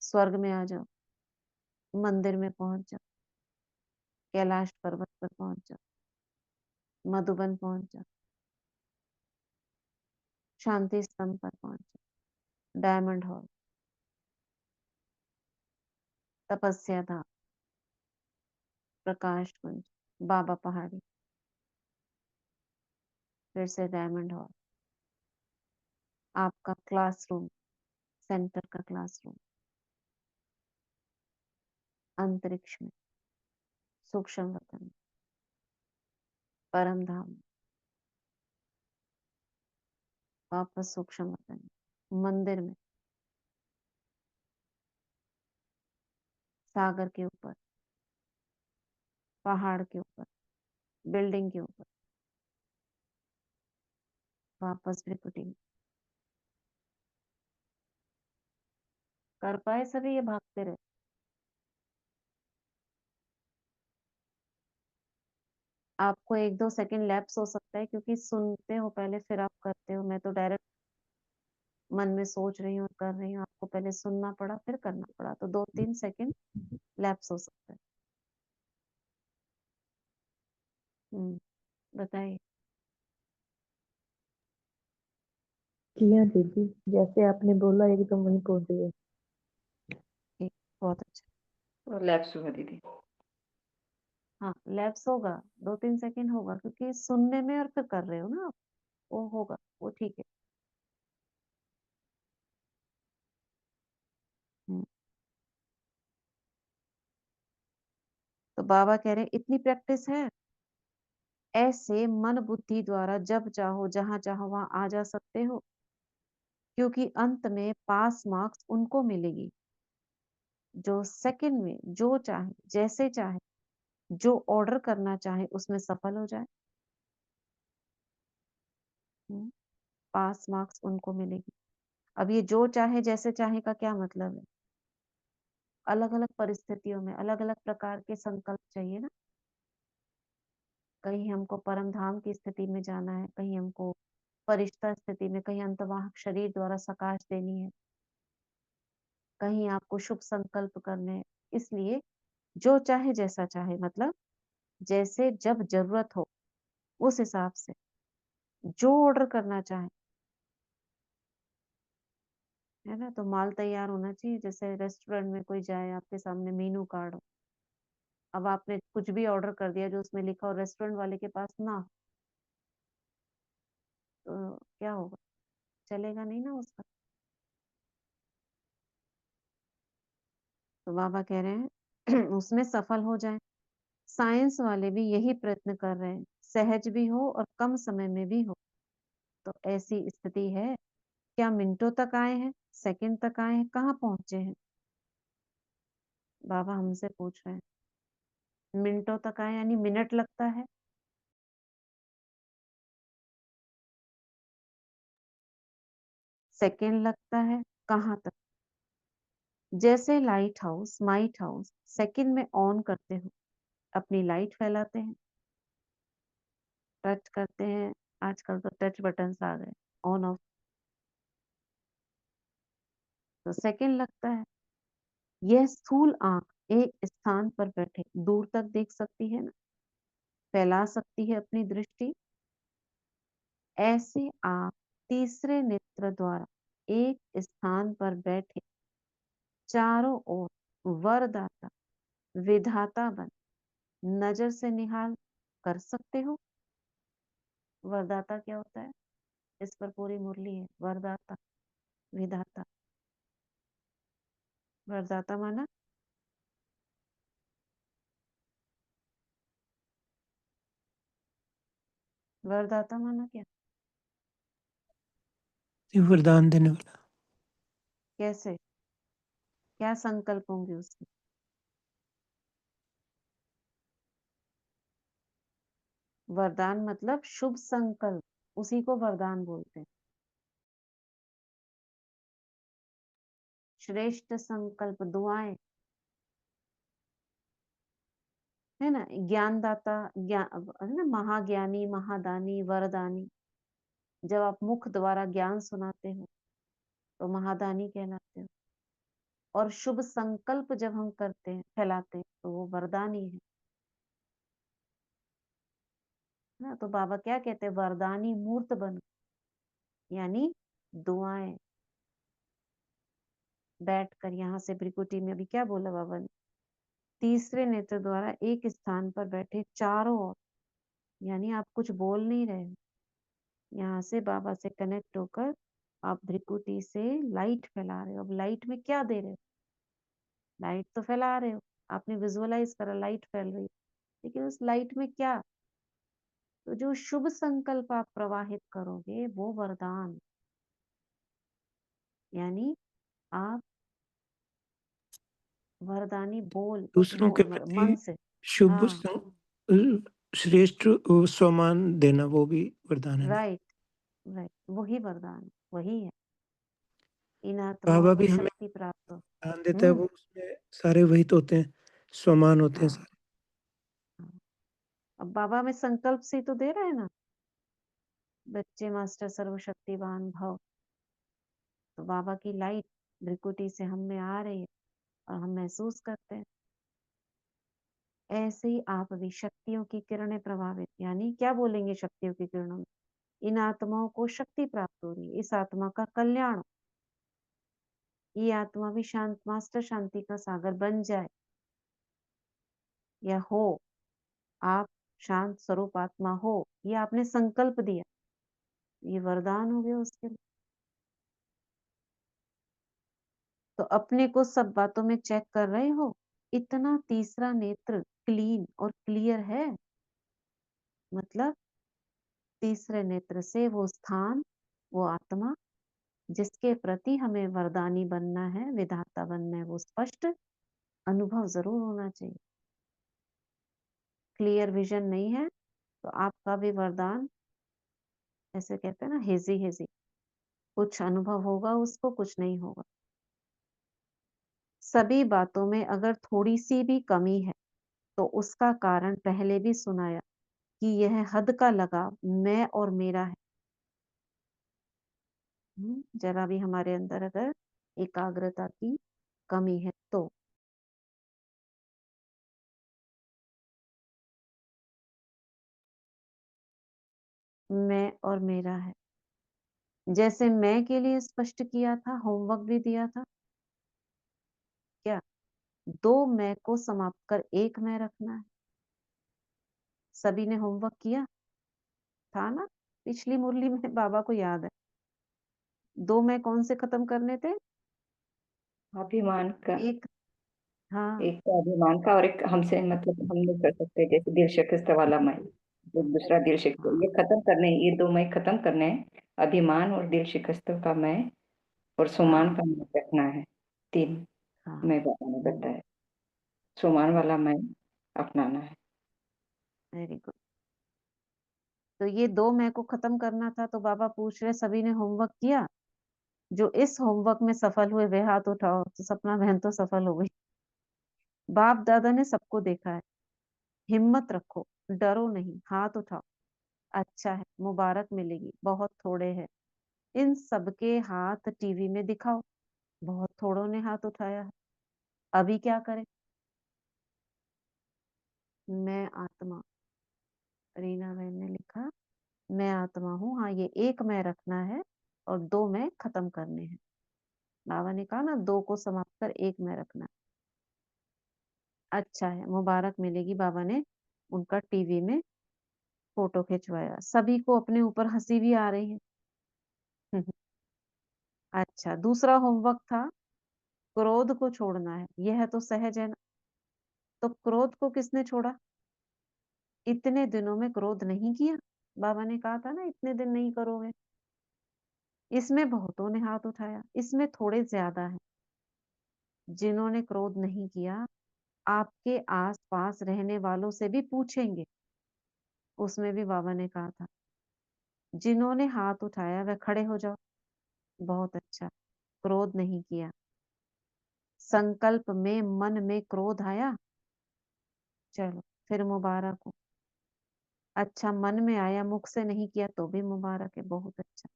स्वर्ग में आ जाओ, मंदिर में पहुंच जाओ, कैलाश पर्वत पर पहुंच जाओ, मधुबन पहुंच जाओ, शांति स्तंभ पर पहुंच जाओ, डायमंड हॉल, तपस्या धाम, प्रकाश कुंज, बाबा पहाड़ी, फिर से डायमंड हॉल, आपका क्लासरूम, सेंटर का क्लासरूम, अंतरिक्ष में, सूक्ष्म वतन में, परम धाम में, वापस सूक्ष्म वतन में, मंदिर में, सागर के ऊपर, पहाड़ के ऊपर, बिल्डिंग के ऊपर, वापस त्रिकुटी में। कर पाए सभी, ये भागते रहे। आपको एक दो सेकंड लैप्स हो सकता है क्योंकि सुनते हो पहले फिर आप करते हो। मैं तो डायरेक्ट मन में सोच रही हूँ और कर रही हूँ, आपको पहले सुनना पड़ा फिर करना पड़ा, तो 2-3 सेकंड लैप्स हो सकता है। बताइए। किया दीदी, जैसे आपने बोला एकदम वहीं पहुंच गए। ठीक, बहुत अच्छा। और लैप्स हुआ दीदी। हाँ, लैप्स होगा, 2-3 सेकंड होगा क्योंकि सुनने में और फिर कर रहे हो ना आप, वो होगा, वो ठीक है। हम्म, तो बाबा कह रहे हैं इतनी प्रैक्टिस है, ऐसे मन बुद्धि द्वारा जब चाहो जहां चाहो वहां आ जा सकते हो, क्योंकि अंत में पास मार्क्स उनको मिलेगी जो सेकंड में जो चाहे जैसे चाहे, जो ऑर्डर करना चाहे उसमें सफल हो जाए। पास मार्क्स उनको मिलेगी। अब ये जो चाहे जैसे चाहे का क्या मतलब है? अलग अलग परिस्थितियों में अलग अलग प्रकार के संकल्प चाहिए ना। कहीं हमको परम धाम की स्थिति में जाना है, कहीं हमको फरिश्ता स्थिति में, कहीं अंतवाहक शरीर द्वारा सकाश देनी है, कहीं आपको शुभ संकल्प करने हैं। इसलिए जो चाहे जैसा चाहे मतलब जैसे जब जरूरत हो उस हिसाब से जो ऑर्डर करना चाहे, है ना। तो माल तैयार होना चाहिए, जैसे रेस्टोरेंट में कोई जाए, आपके सामने मेनू कार्ड हो, अब आपने कुछ भी ऑर्डर कर दिया जो उसमें लिखा हो, रेस्टोरेंट वाले के पास ना हो, तो क्या होगा? चलेगा नहीं ना उसका। तो बाबा कह रहे हैं उसमें सफल हो जाएं। साइंस वाले भी यही प्रयत्न कर रहे हैं, सहज भी हो और कम समय में भी हो। तो ऐसी स्थिति है, क्या मिनटों तक आए हैं, सेकंड तक आए हैं, कहाँ पहुंचे हैं? बाबा हमसे पूछ रहे हैं, मिनटों तक आए यानी मिनट लगता है, सेकंड लगता है, कहाँ तक? जैसे light house, might house second में ऑन करते हो, अपनी लाइट फैलाते हैं, टच करते हैं, आजकल तो टच बटन्स आ गए, ऑन ऑफ, तो सेकंड लगता है। यह स्थूल आंख एक स्थान पर बैठे दूर तक देख सकती है ना, फैला सकती है अपनी दृष्टि। ऐसे आप तीसरे नेत्र द्वारा एक स्थान पर बैठे चारों ओर वरदाता, विधाता बन नजर से निहाल कर सकते हो। वरदाता क्या होता है? इस पर पूरी मुरली है। वरदाता, विधाता। वरदाता माना वरदाता माना क्या? वरदान देने वाला। कैसे? क्या संकल्प होंगे उसके? वरदान मतलब शुभ संकल्प, उसी को वरदान बोलते हैं। श्रेष्ठ संकल्प, दुआएं, है ना, ज्ञानदाता, ज्ञान है ना, महाज्ञानी, महादानी, वरदानी। जब आप मुख द्वारा ज्ञान सुनाते हो तो महादानी कहलाते हो, और शुभ संकल्प जब हम करते हैं, फैलाते हैं, तो वो वरदानी है ना। तो बाबा क्या कहते हैं? वरदानी मूर्त बनो, यानी दुआएं। बैठकर यहाँ से भ्रिकुटी में अभी क्या बोला बाबा ने? तीसरे नेत्र द्वारा एक स्थान पर बैठे चारों ओर, यानी आप कुछ बोल नहीं रहे हो, यहाँ से बाबा से कनेक्ट होकर आप भ्रिकुटी से लाइट फैला रहे हो। अब लाइट में क्या दे रहे हो? लाइट तो फैला रहे हो, आपने विजुअलाइज करा लाइट फैल रही है, लेकिन उस लाइट में क्या? तो जो शुभ संकल्प आप प्रवाहित करोगे वो वरदान, यानी आप वरदानी दूसरों के मन प्रति से। शुभ हाँ, श्रेष्ठ सम्मान देना, वो भी वरदान है ना। राइट, राइट, वही वरदान है, वही है। इन आत्माओं बाबा को भी हमें शक्ति प्राप्त हो। दान देता है, हम्म। वो उसमें सारे वही तो होते हैं, स्वमान होते हैं हाँ, सारे। हाँ। अब बाबा में संकल्प से ही तो दे रहे हैं ना, बच्चे मास्टर सर्वशक्तिवान भव। तो बाबा की लाइट भ्रिकुटी से हम में आ रही है और हम महसूस करते हैं। ऐसे ही आप भी शक्तियों की किरणें प्रभावित, यानी क्या बोलेंगे शक्तियों की किरणों में? इन आत्माओं को शक्ति प्राप्त हो रही है, इस आत्मा का कल्याण, ये आत्मा भी शांत, मास्टर शांति का सागर बन जाए या हो, आप शांत स्वरूप आत्मा हो, ये आपने संकल्प दिया, ये वरदान हो गया उसके लिए। तो अपने को सब बातों में चेक कर रहे हो, इतना तीसरा नेत्र क्लीन और क्लियर है, मतलब तीसरे नेत्र से वो स्थान, वो आत्मा जिसके प्रति हमें वरदानी बनना है, विधाता बनना है, वो स्पष्ट अनुभव जरूर होना चाहिए। क्लियर विजन नहीं है तो आपका भी वरदान, ऐसे कहते हैं ना, हेजी हेजी, कुछ अनुभव होगा उसको, कुछ नहीं होगा। सभी बातों में अगर थोड़ी सी भी कमी है तो उसका कारण पहले भी सुनाया कि यह हद का लगाव मैं और मेरा है। जरा भी हमारे अंदर अगर एकाग्रता की कमी है तो मैं और मेरा है। जैसे मैं के लिए स्पष्ट किया था, होमवर्क भी दिया था, क्या दो मैं को समाप्त कर एक मैं रखना है? सभी ने होमवर्क किया था ना? पिछली मुरली में बाबा को याद है, दो मैं कौन से खत्म करने थे? अभिमान का। एक हाँ, एक तो अभिमान का और एक हमसे मतलब हम नहीं कर सकते, जैसे दिल शिकस्त वाला मैं, एक दूसरा दिल शिकस्त, हाँ, ये खत्म करने हैं, ये दो मैं खत्म करने हैं। अभिमान और दिल शिकस्त का मैं और सुमान हाँ, का मैं रखना है। तीन हाँ, मैं बाबा ने बताया, सुमान वाला मैं अपनाना है। Very good. तो ये 2 मैं को खत्म करना था, तो बाबा पूछ रहे सभी ने होमवर्क किया? जो इस होमवर्क में सफल हुए वे हाथ उठाओ, तो सपना बहन तो सफल हो गई। बाप दादा ने सबको देखा है। हिम्मत रखो, डरो नहीं, हाथ उठाओ। अच्छा है, मुबारक मिलेगी, बहुत थोड़े हैं। इन सबके हाथ टीवी में दिखाओ। बहुत थोड़ों ने हाथ उठाया है। अभी क्या करें? मैं आत्मा, रीना बहन ने लिखा, मैं आत्मा हूँ। हाँ, ये एक मैं रखना है और 2 मैं खत्म करने हैं। बाबा ने कहा ना, 2 को समाप्त कर एक मैं रखना है। अच्छा है, मुबारक मिलेगी। बाबा ने उनका टीवी में फोटो खिंचवाया। सभी को अपने ऊपर हंसी भी आ रही है। अच्छा, दूसरा होमवर्क था, क्रोध को छोड़ना है। यह तो सहज है ना। तो क्रोध को किसने छोड़ा? इतने दिनों में क्रोध नहीं किया। बाबा ने कहा था ना, इतने दिन नहीं करोगे। इसमें बहुतों ने हाथ उठाया, इसमें थोड़े ज्यादा है। जिन्होंने क्रोध नहीं किया, आपके आस पास रहने वालों से भी पूछेंगे। उसमें भी बाबा ने कहा था, जिन्होंने हाथ उठाया वह खड़े हो जाओ। बहुत अच्छा, क्रोध नहीं किया। संकल्प में मन में क्रोध आया, चलो फिर मुबारक हो। अच्छा, मन में आया, मुख से नहीं किया तो भी मुबारक है, बहुत अच्छा।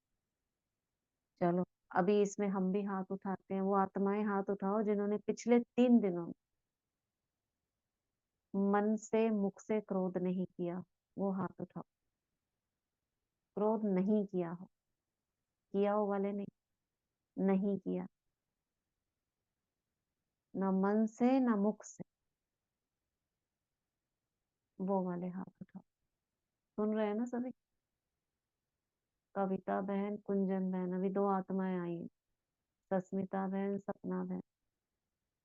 चलो, अभी इसमें हम भी हाथ उठाते हैं। वो आत्माएं हाथ उठाओ जिन्होंने पिछले 3 दिनों में मन से मुख से क्रोध नहीं किया। वो हाथ उठाओ। क्रोध नहीं किया हो, किया हो वाले नहीं, नहीं किया, ना मन से ना मुख से। वो वाले हाथ उठाओ। सुन रहे हैं ना सभी? कविता बहन, कुंजन बहन, अभी 2 आत्माएं आई हैं। सस्मिता बहन, सपना बहन।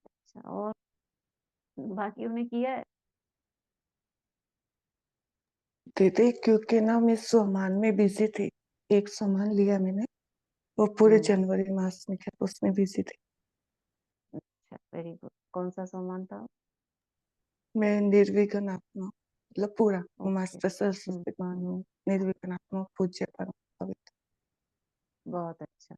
अच्छा, और बाकी उन्हें किया है? दीदी क्योंकि ना मैं सामान में बिजी थी, एक सामान लिया मैंने, वो पूरे जनवरी मास में किया, उसमें बिजी थी। अच्छा, वेरी गुड। कौन सा सामान था? मैं निर्विघ्न आत्मा, मतलब पूरा ओके। मास्टर सरस्वती मानू, निर्विघ्न आत्मा, पूज्य परम पवित्र। बहुत अच्छा।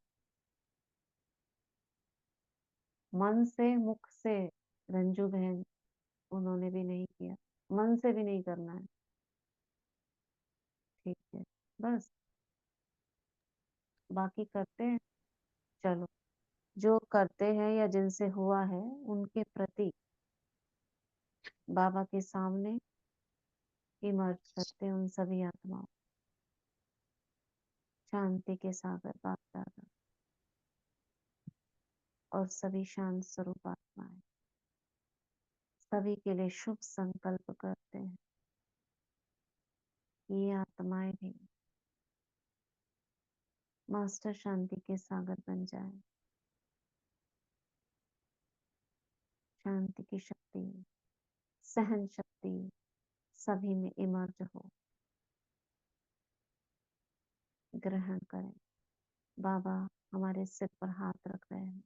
मन से मुख से, रंजू बहन, उन्होंने भी नहीं किया। मन से भी नहीं करना है। ठीक है, बस बाकी करते हैं। चलो, जो करते हैं या जिनसे हुआ है उनके प्रति बाबा के सामने इमर्ज करते हैं उन सभी आत्माओं। शांति के सागर बाप दादा और सभी शांत स्वरूप आत्माएं सभी के लिए शुभ संकल्प करते हैं। ये आत्माएं भी मास्टर शांति के सागर बन जाए। शांति की शक्ति, सहन शक्ति सभी में इमर्ज हो। ग्रहण करें। बाबा हमारे सिर पर हाथ रख रहे हैं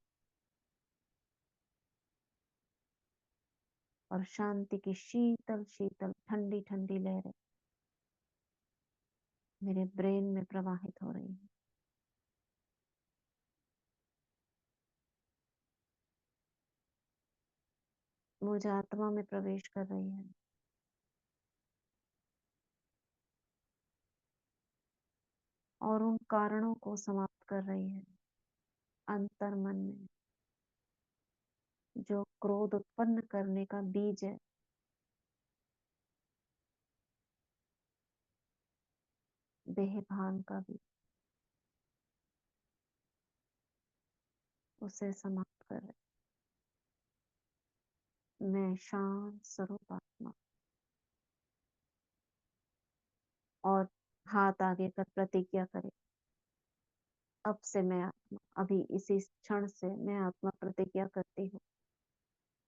और शांति की शीतल शीतल ठंडी ठंडी लहरें मेरे ब्रेन में प्रवाहित हो रही है। मुझे आत्मा में प्रवेश कर रही है और उन कारणों को समाप्त कर रही है। अंतर मन में जो क्रोध उत्पन्न करने का बीज है, देह भान का भी, उसे समाप्त कर रहे। मैं शांत स्वरूप आत्मा। और हाथ आगे कर प्रतिज्ञा करें, अब से मैं आत्मा, अभी इसी क्षण से मैं आत्मा प्रतिज्ञा करती हूँ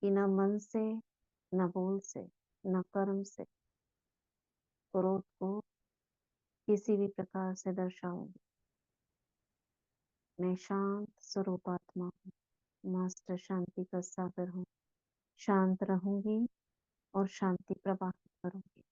कि न मन से, न बोल से, न कर्म से क्रोध को किसी भी प्रकार से दर्शाऊंगी। मैं शांत स्वरूपात्मा हूँ, मास्टर शांति का सागर हूँ। शांत रहूंगी और शांति प्रवाहित करूंगी।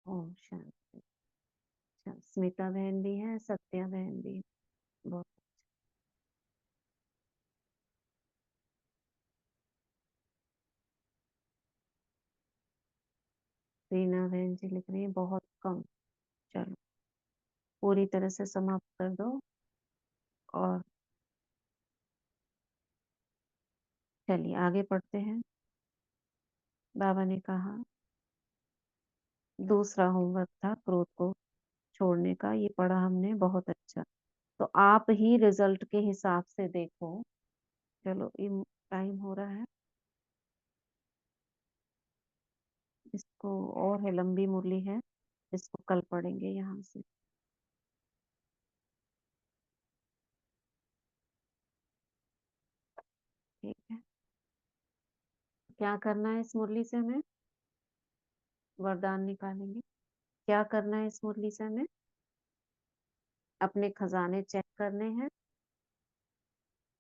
ओम शांति। अच्छा, स्मिता बहन भी है, सत्या बहन भी है। बहुत रीना बहन जी लिख रही है बहुत कम। चलो पूरी तरह से समाप्त कर दो। और चलिए आगे पढ़ते हैं। बाबा ने कहा दूसरा होमवर्क था क्रोध को छोड़ने का, ये पढ़ा हमने, बहुत अच्छा। तो आप ही रिजल्ट के हिसाब से देखो। चलो ये टाइम हो रहा है, इसको और है, लंबी मुरली है, इसको कल पढ़ेंगे यहाँ से। ठीक है, क्या करना है इस मुरली से हमें? वरदान निकालेंगे। क्या करना है इस मुरली से हमें? अपने खजाने चेक करने हैं।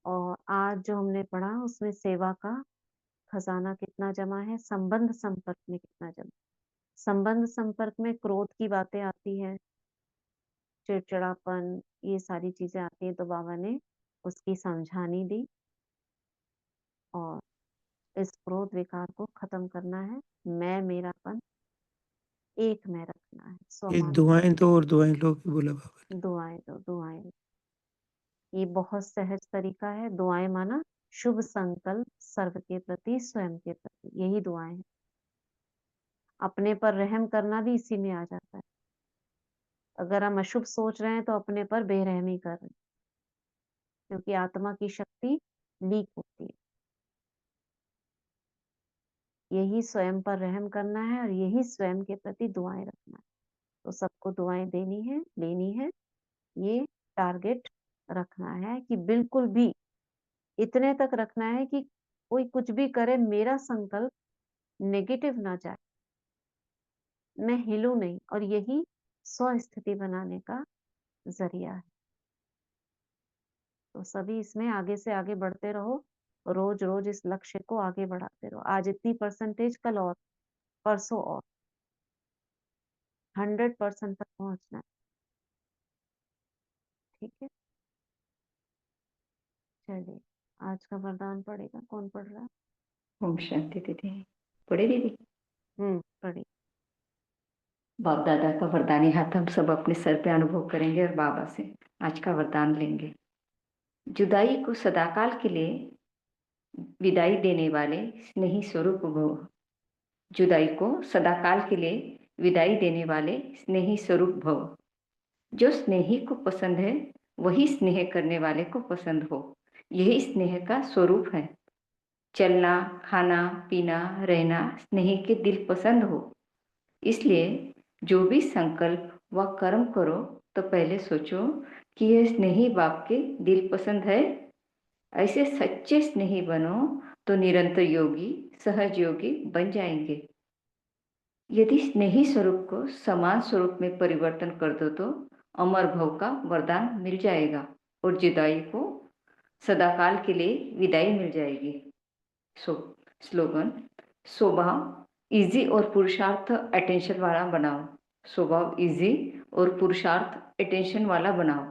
और आज जो हमने पढ़ा उसमें सेवा का खजाना कितना जमा है, संबंध संपर्क में कितना जमा। संबंध संपर्क में क्रोध की बातें आती है, चिड़चिड़ापन, ये सारी चीजें आती है, तो बाबा ने उसकी समझानी दी। और इस क्रोध विकार को खत्म करना है, मैं मेरापन एक में रखना है, ये स्वमान। दुआएं दो और दुआएं लो भी बोला बाबा ने। दुआएं दो, दुआएं दो। ये बहुत सहज तरीका है। दुआएं माना शुभ संकल्प सर्व के प्रति, स्वयं के प्रति, यही दुआएं हैं। अपने पर रहम करना भी इसी में आ जाता है। अगर हम अशुभ सोच रहे हैं तो अपने पर बेरहमी कर रहे हैं, क्योंकि आत्मा की शक्ति लीक होती है। यही स्वयं पर रहम करना है और यही स्वयं के प्रति दुआएं रखना है। तो सबको दुआएं देनी है, लेनी है। ये टारगेट रखना है कि बिल्कुल भी इतने तक रखना है कि कोई कुछ भी करे, मेरा संकल्प नेगेटिव ना जाए, मैं हिलूं नहीं। और यही स्व स्थिति बनाने का जरिया है। तो सभी इसमें आगे से आगे बढ़ते रहो, रोज रोज इस लक्ष्य को आगे बढ़ाते रहो। आज इतनी परसेंटेज, कल और, परसों और, 100% तक पहुंचना है। ठीक है, चलिए आज का वरदान पढ़ेगा, कौन पढ़ रहा है? ओम शांति दीदी। पढ़े दीदी? पढ़िए। बाप दादा का वरदानी हाथ हम सब अपने सर पे अनुभव करेंगे और बाबा से आज का वरदान लेंगे। जुदाई को सदाकाल के लिए विदाई देने वाले स्नेही स्वरूप भव। जुदाई को सदाकाल के लिए विदाई देने वाले स्नेही स्वरूप भव। जो स्नेही को पसंद है वही स्नेह करने वाले को पसंद हो, यही स्नेह का स्वरूप है। चलना, खाना, पीना, रहना स्नेही के दिल पसंद हो। इसलिए जो भी संकल्प व कर्म करो तो पहले सोचो कि यह स्नेही बाप के दिल पसंद है। ऐसे सच्चे स्नेही बनो तो निरंतर योगी, सहज योगी बन जाएंगे। यदि स्नेही स्वरूप को समान स्वरूप में परिवर्तन कर दो तो अमर भव का वरदान मिल जाएगा और जुदाई को सदाकाल के लिए विदाई मिल जाएगी। स्लोगन, स्वभाव इजी और पुरुषार्थ अटेंशन वाला बनाओ। स्वभाव इजी और पुरुषार्थ अटेंशन वाला बनाओ।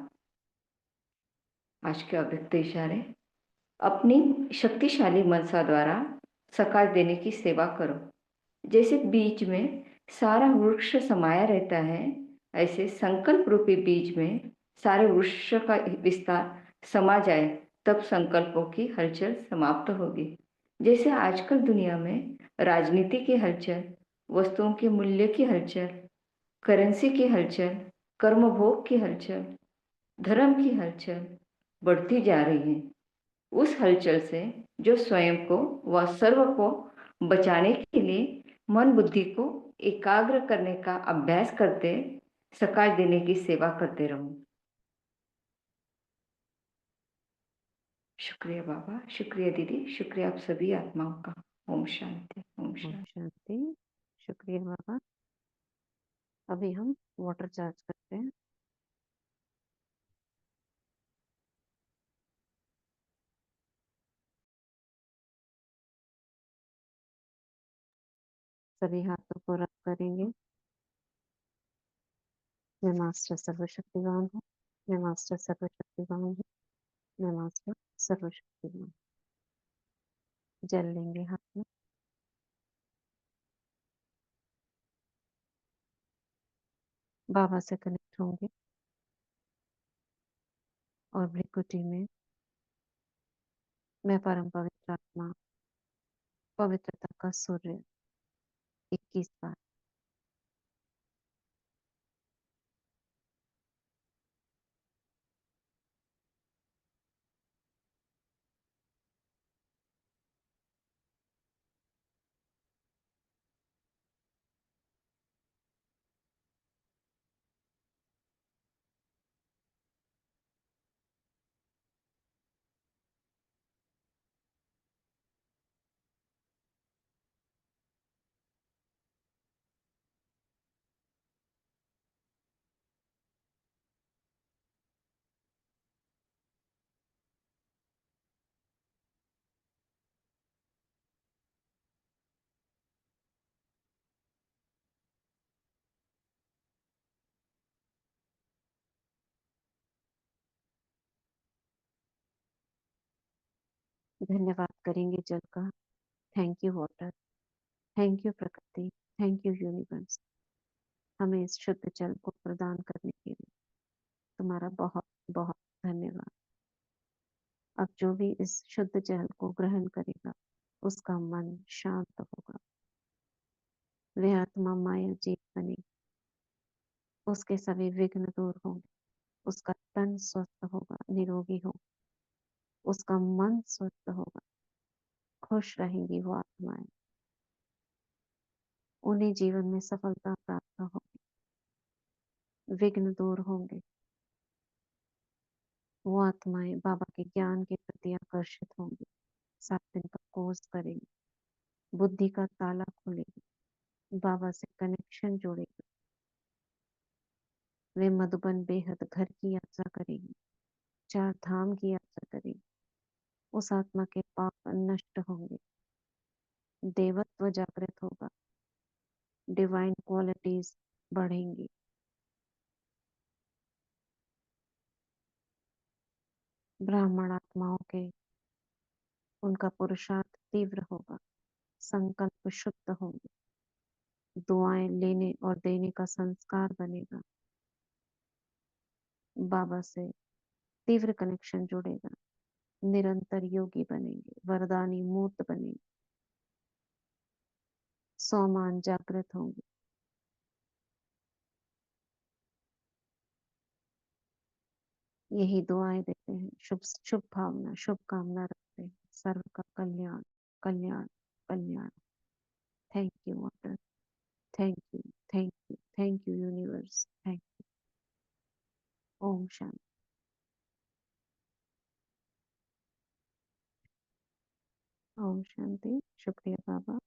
आज के अव्यक्त इशारे, अपनी शक्तिशाली मनसा द्वारा सकाश देने की सेवा करो। जैसे बीज में सारा वृक्ष समाया रहता है, ऐसे संकल्प रूपी बीज में सारे वृक्ष का विस्तार समा जाए, तब संकल्पों की हलचल समाप्त होगी। जैसे आजकल दुनिया में राजनीति की हलचल, वस्तुओं के मूल्य की हलचल, करेंसी की हलचल, कर्मभोग की हलचल, धर्म की हलचल बढ़ती जा रही है। उस हलचल से जो स्वयं को व सर्व को बचाने के लिए मन बुद्धि को एकाग्र करने का अभ्यास करते सकाश देने की सेवा करते रहो। शुक्रिया बाबा, शुक्रिया दीदी, शुक्रिया आप सभी आत्माओं का। ओम शांति, ओम ओम शांति। शांति। शुक्रिया बाबा। अभी हम वाटर चार्ज करते हैं। सभी हाथों को रब करेंगे। मैं मास्टर सर्वशक्तिवान हूँ। मैं मास्टर सर्वशक्तिवान हूँ। मैं मास्टर सर्वशक्तिवान। जल लेंगे हाथ में। बाबा से कनेक्ट होंगे और भ्रिकुटी में मैं परम पवित्र आत्मा, पवित्रता का सूर्य 21 बार। धन्यवाद करेंगे जल का। Thank you water, thank you प्रकृति, थैंक यू यूनिवर्स, हमें इस शुद्ध जल को प्रदान करने के लिए तुम्हारा बहुत बहुत धन्यवाद। अब जो भी इस शुद्ध जल को ग्रहण करेगा उसका मन शांत होगा, वह आत्मा माया जीत बनेगी, उसके सभी विघ्न दूर होंगे, उसका तन स्वस्थ होगा, निरोगी होगा, उसका मन स्वस्थ होगा, खुश रहेंगी वो आत्माएं, उन्हें जीवन में सफलता प्राप्त होगी, विघ्न दूर होंगे, वो आत्माएं बाबा के ज्ञान के प्रति आकर्षित होंगी, 7 दिन का कोर्स करेंगे, बुद्धि का ताला खुलेगा, बाबा से कनेक्शन जोड़ेगा, वे मधुबन बेहद घर की यात्रा करेगी, 4 धाम की यात्रा करेगी, उस आत्मा के पाप नष्ट होंगे, देवत्व जागृत होगा, डिवाइन क्वालिटीज बढ़ेंगी, ब्राह्मण आत्माओं के उनका पुरुषार्थ तीव्र होगा, संकल्प शुद्ध होंगे, दुआएं लेने और देने का संस्कार बनेगा, बाबा से तीव्र कनेक्शन जुड़ेगा, निरंतर योगी बनेंगे, वरदानी मूर्त बनेंगे, सौमान जागृत होंगे, यही दुआएं देते हैं, शुभ शुभ भावना शुभ कामना रखते हैं, सर्व का कल्याण कल्याण कल्याण। Thank you water, thank you, thank you, thank you universe, thank you. ओम शांति। ओम शांति। शुक्रिया बाबा।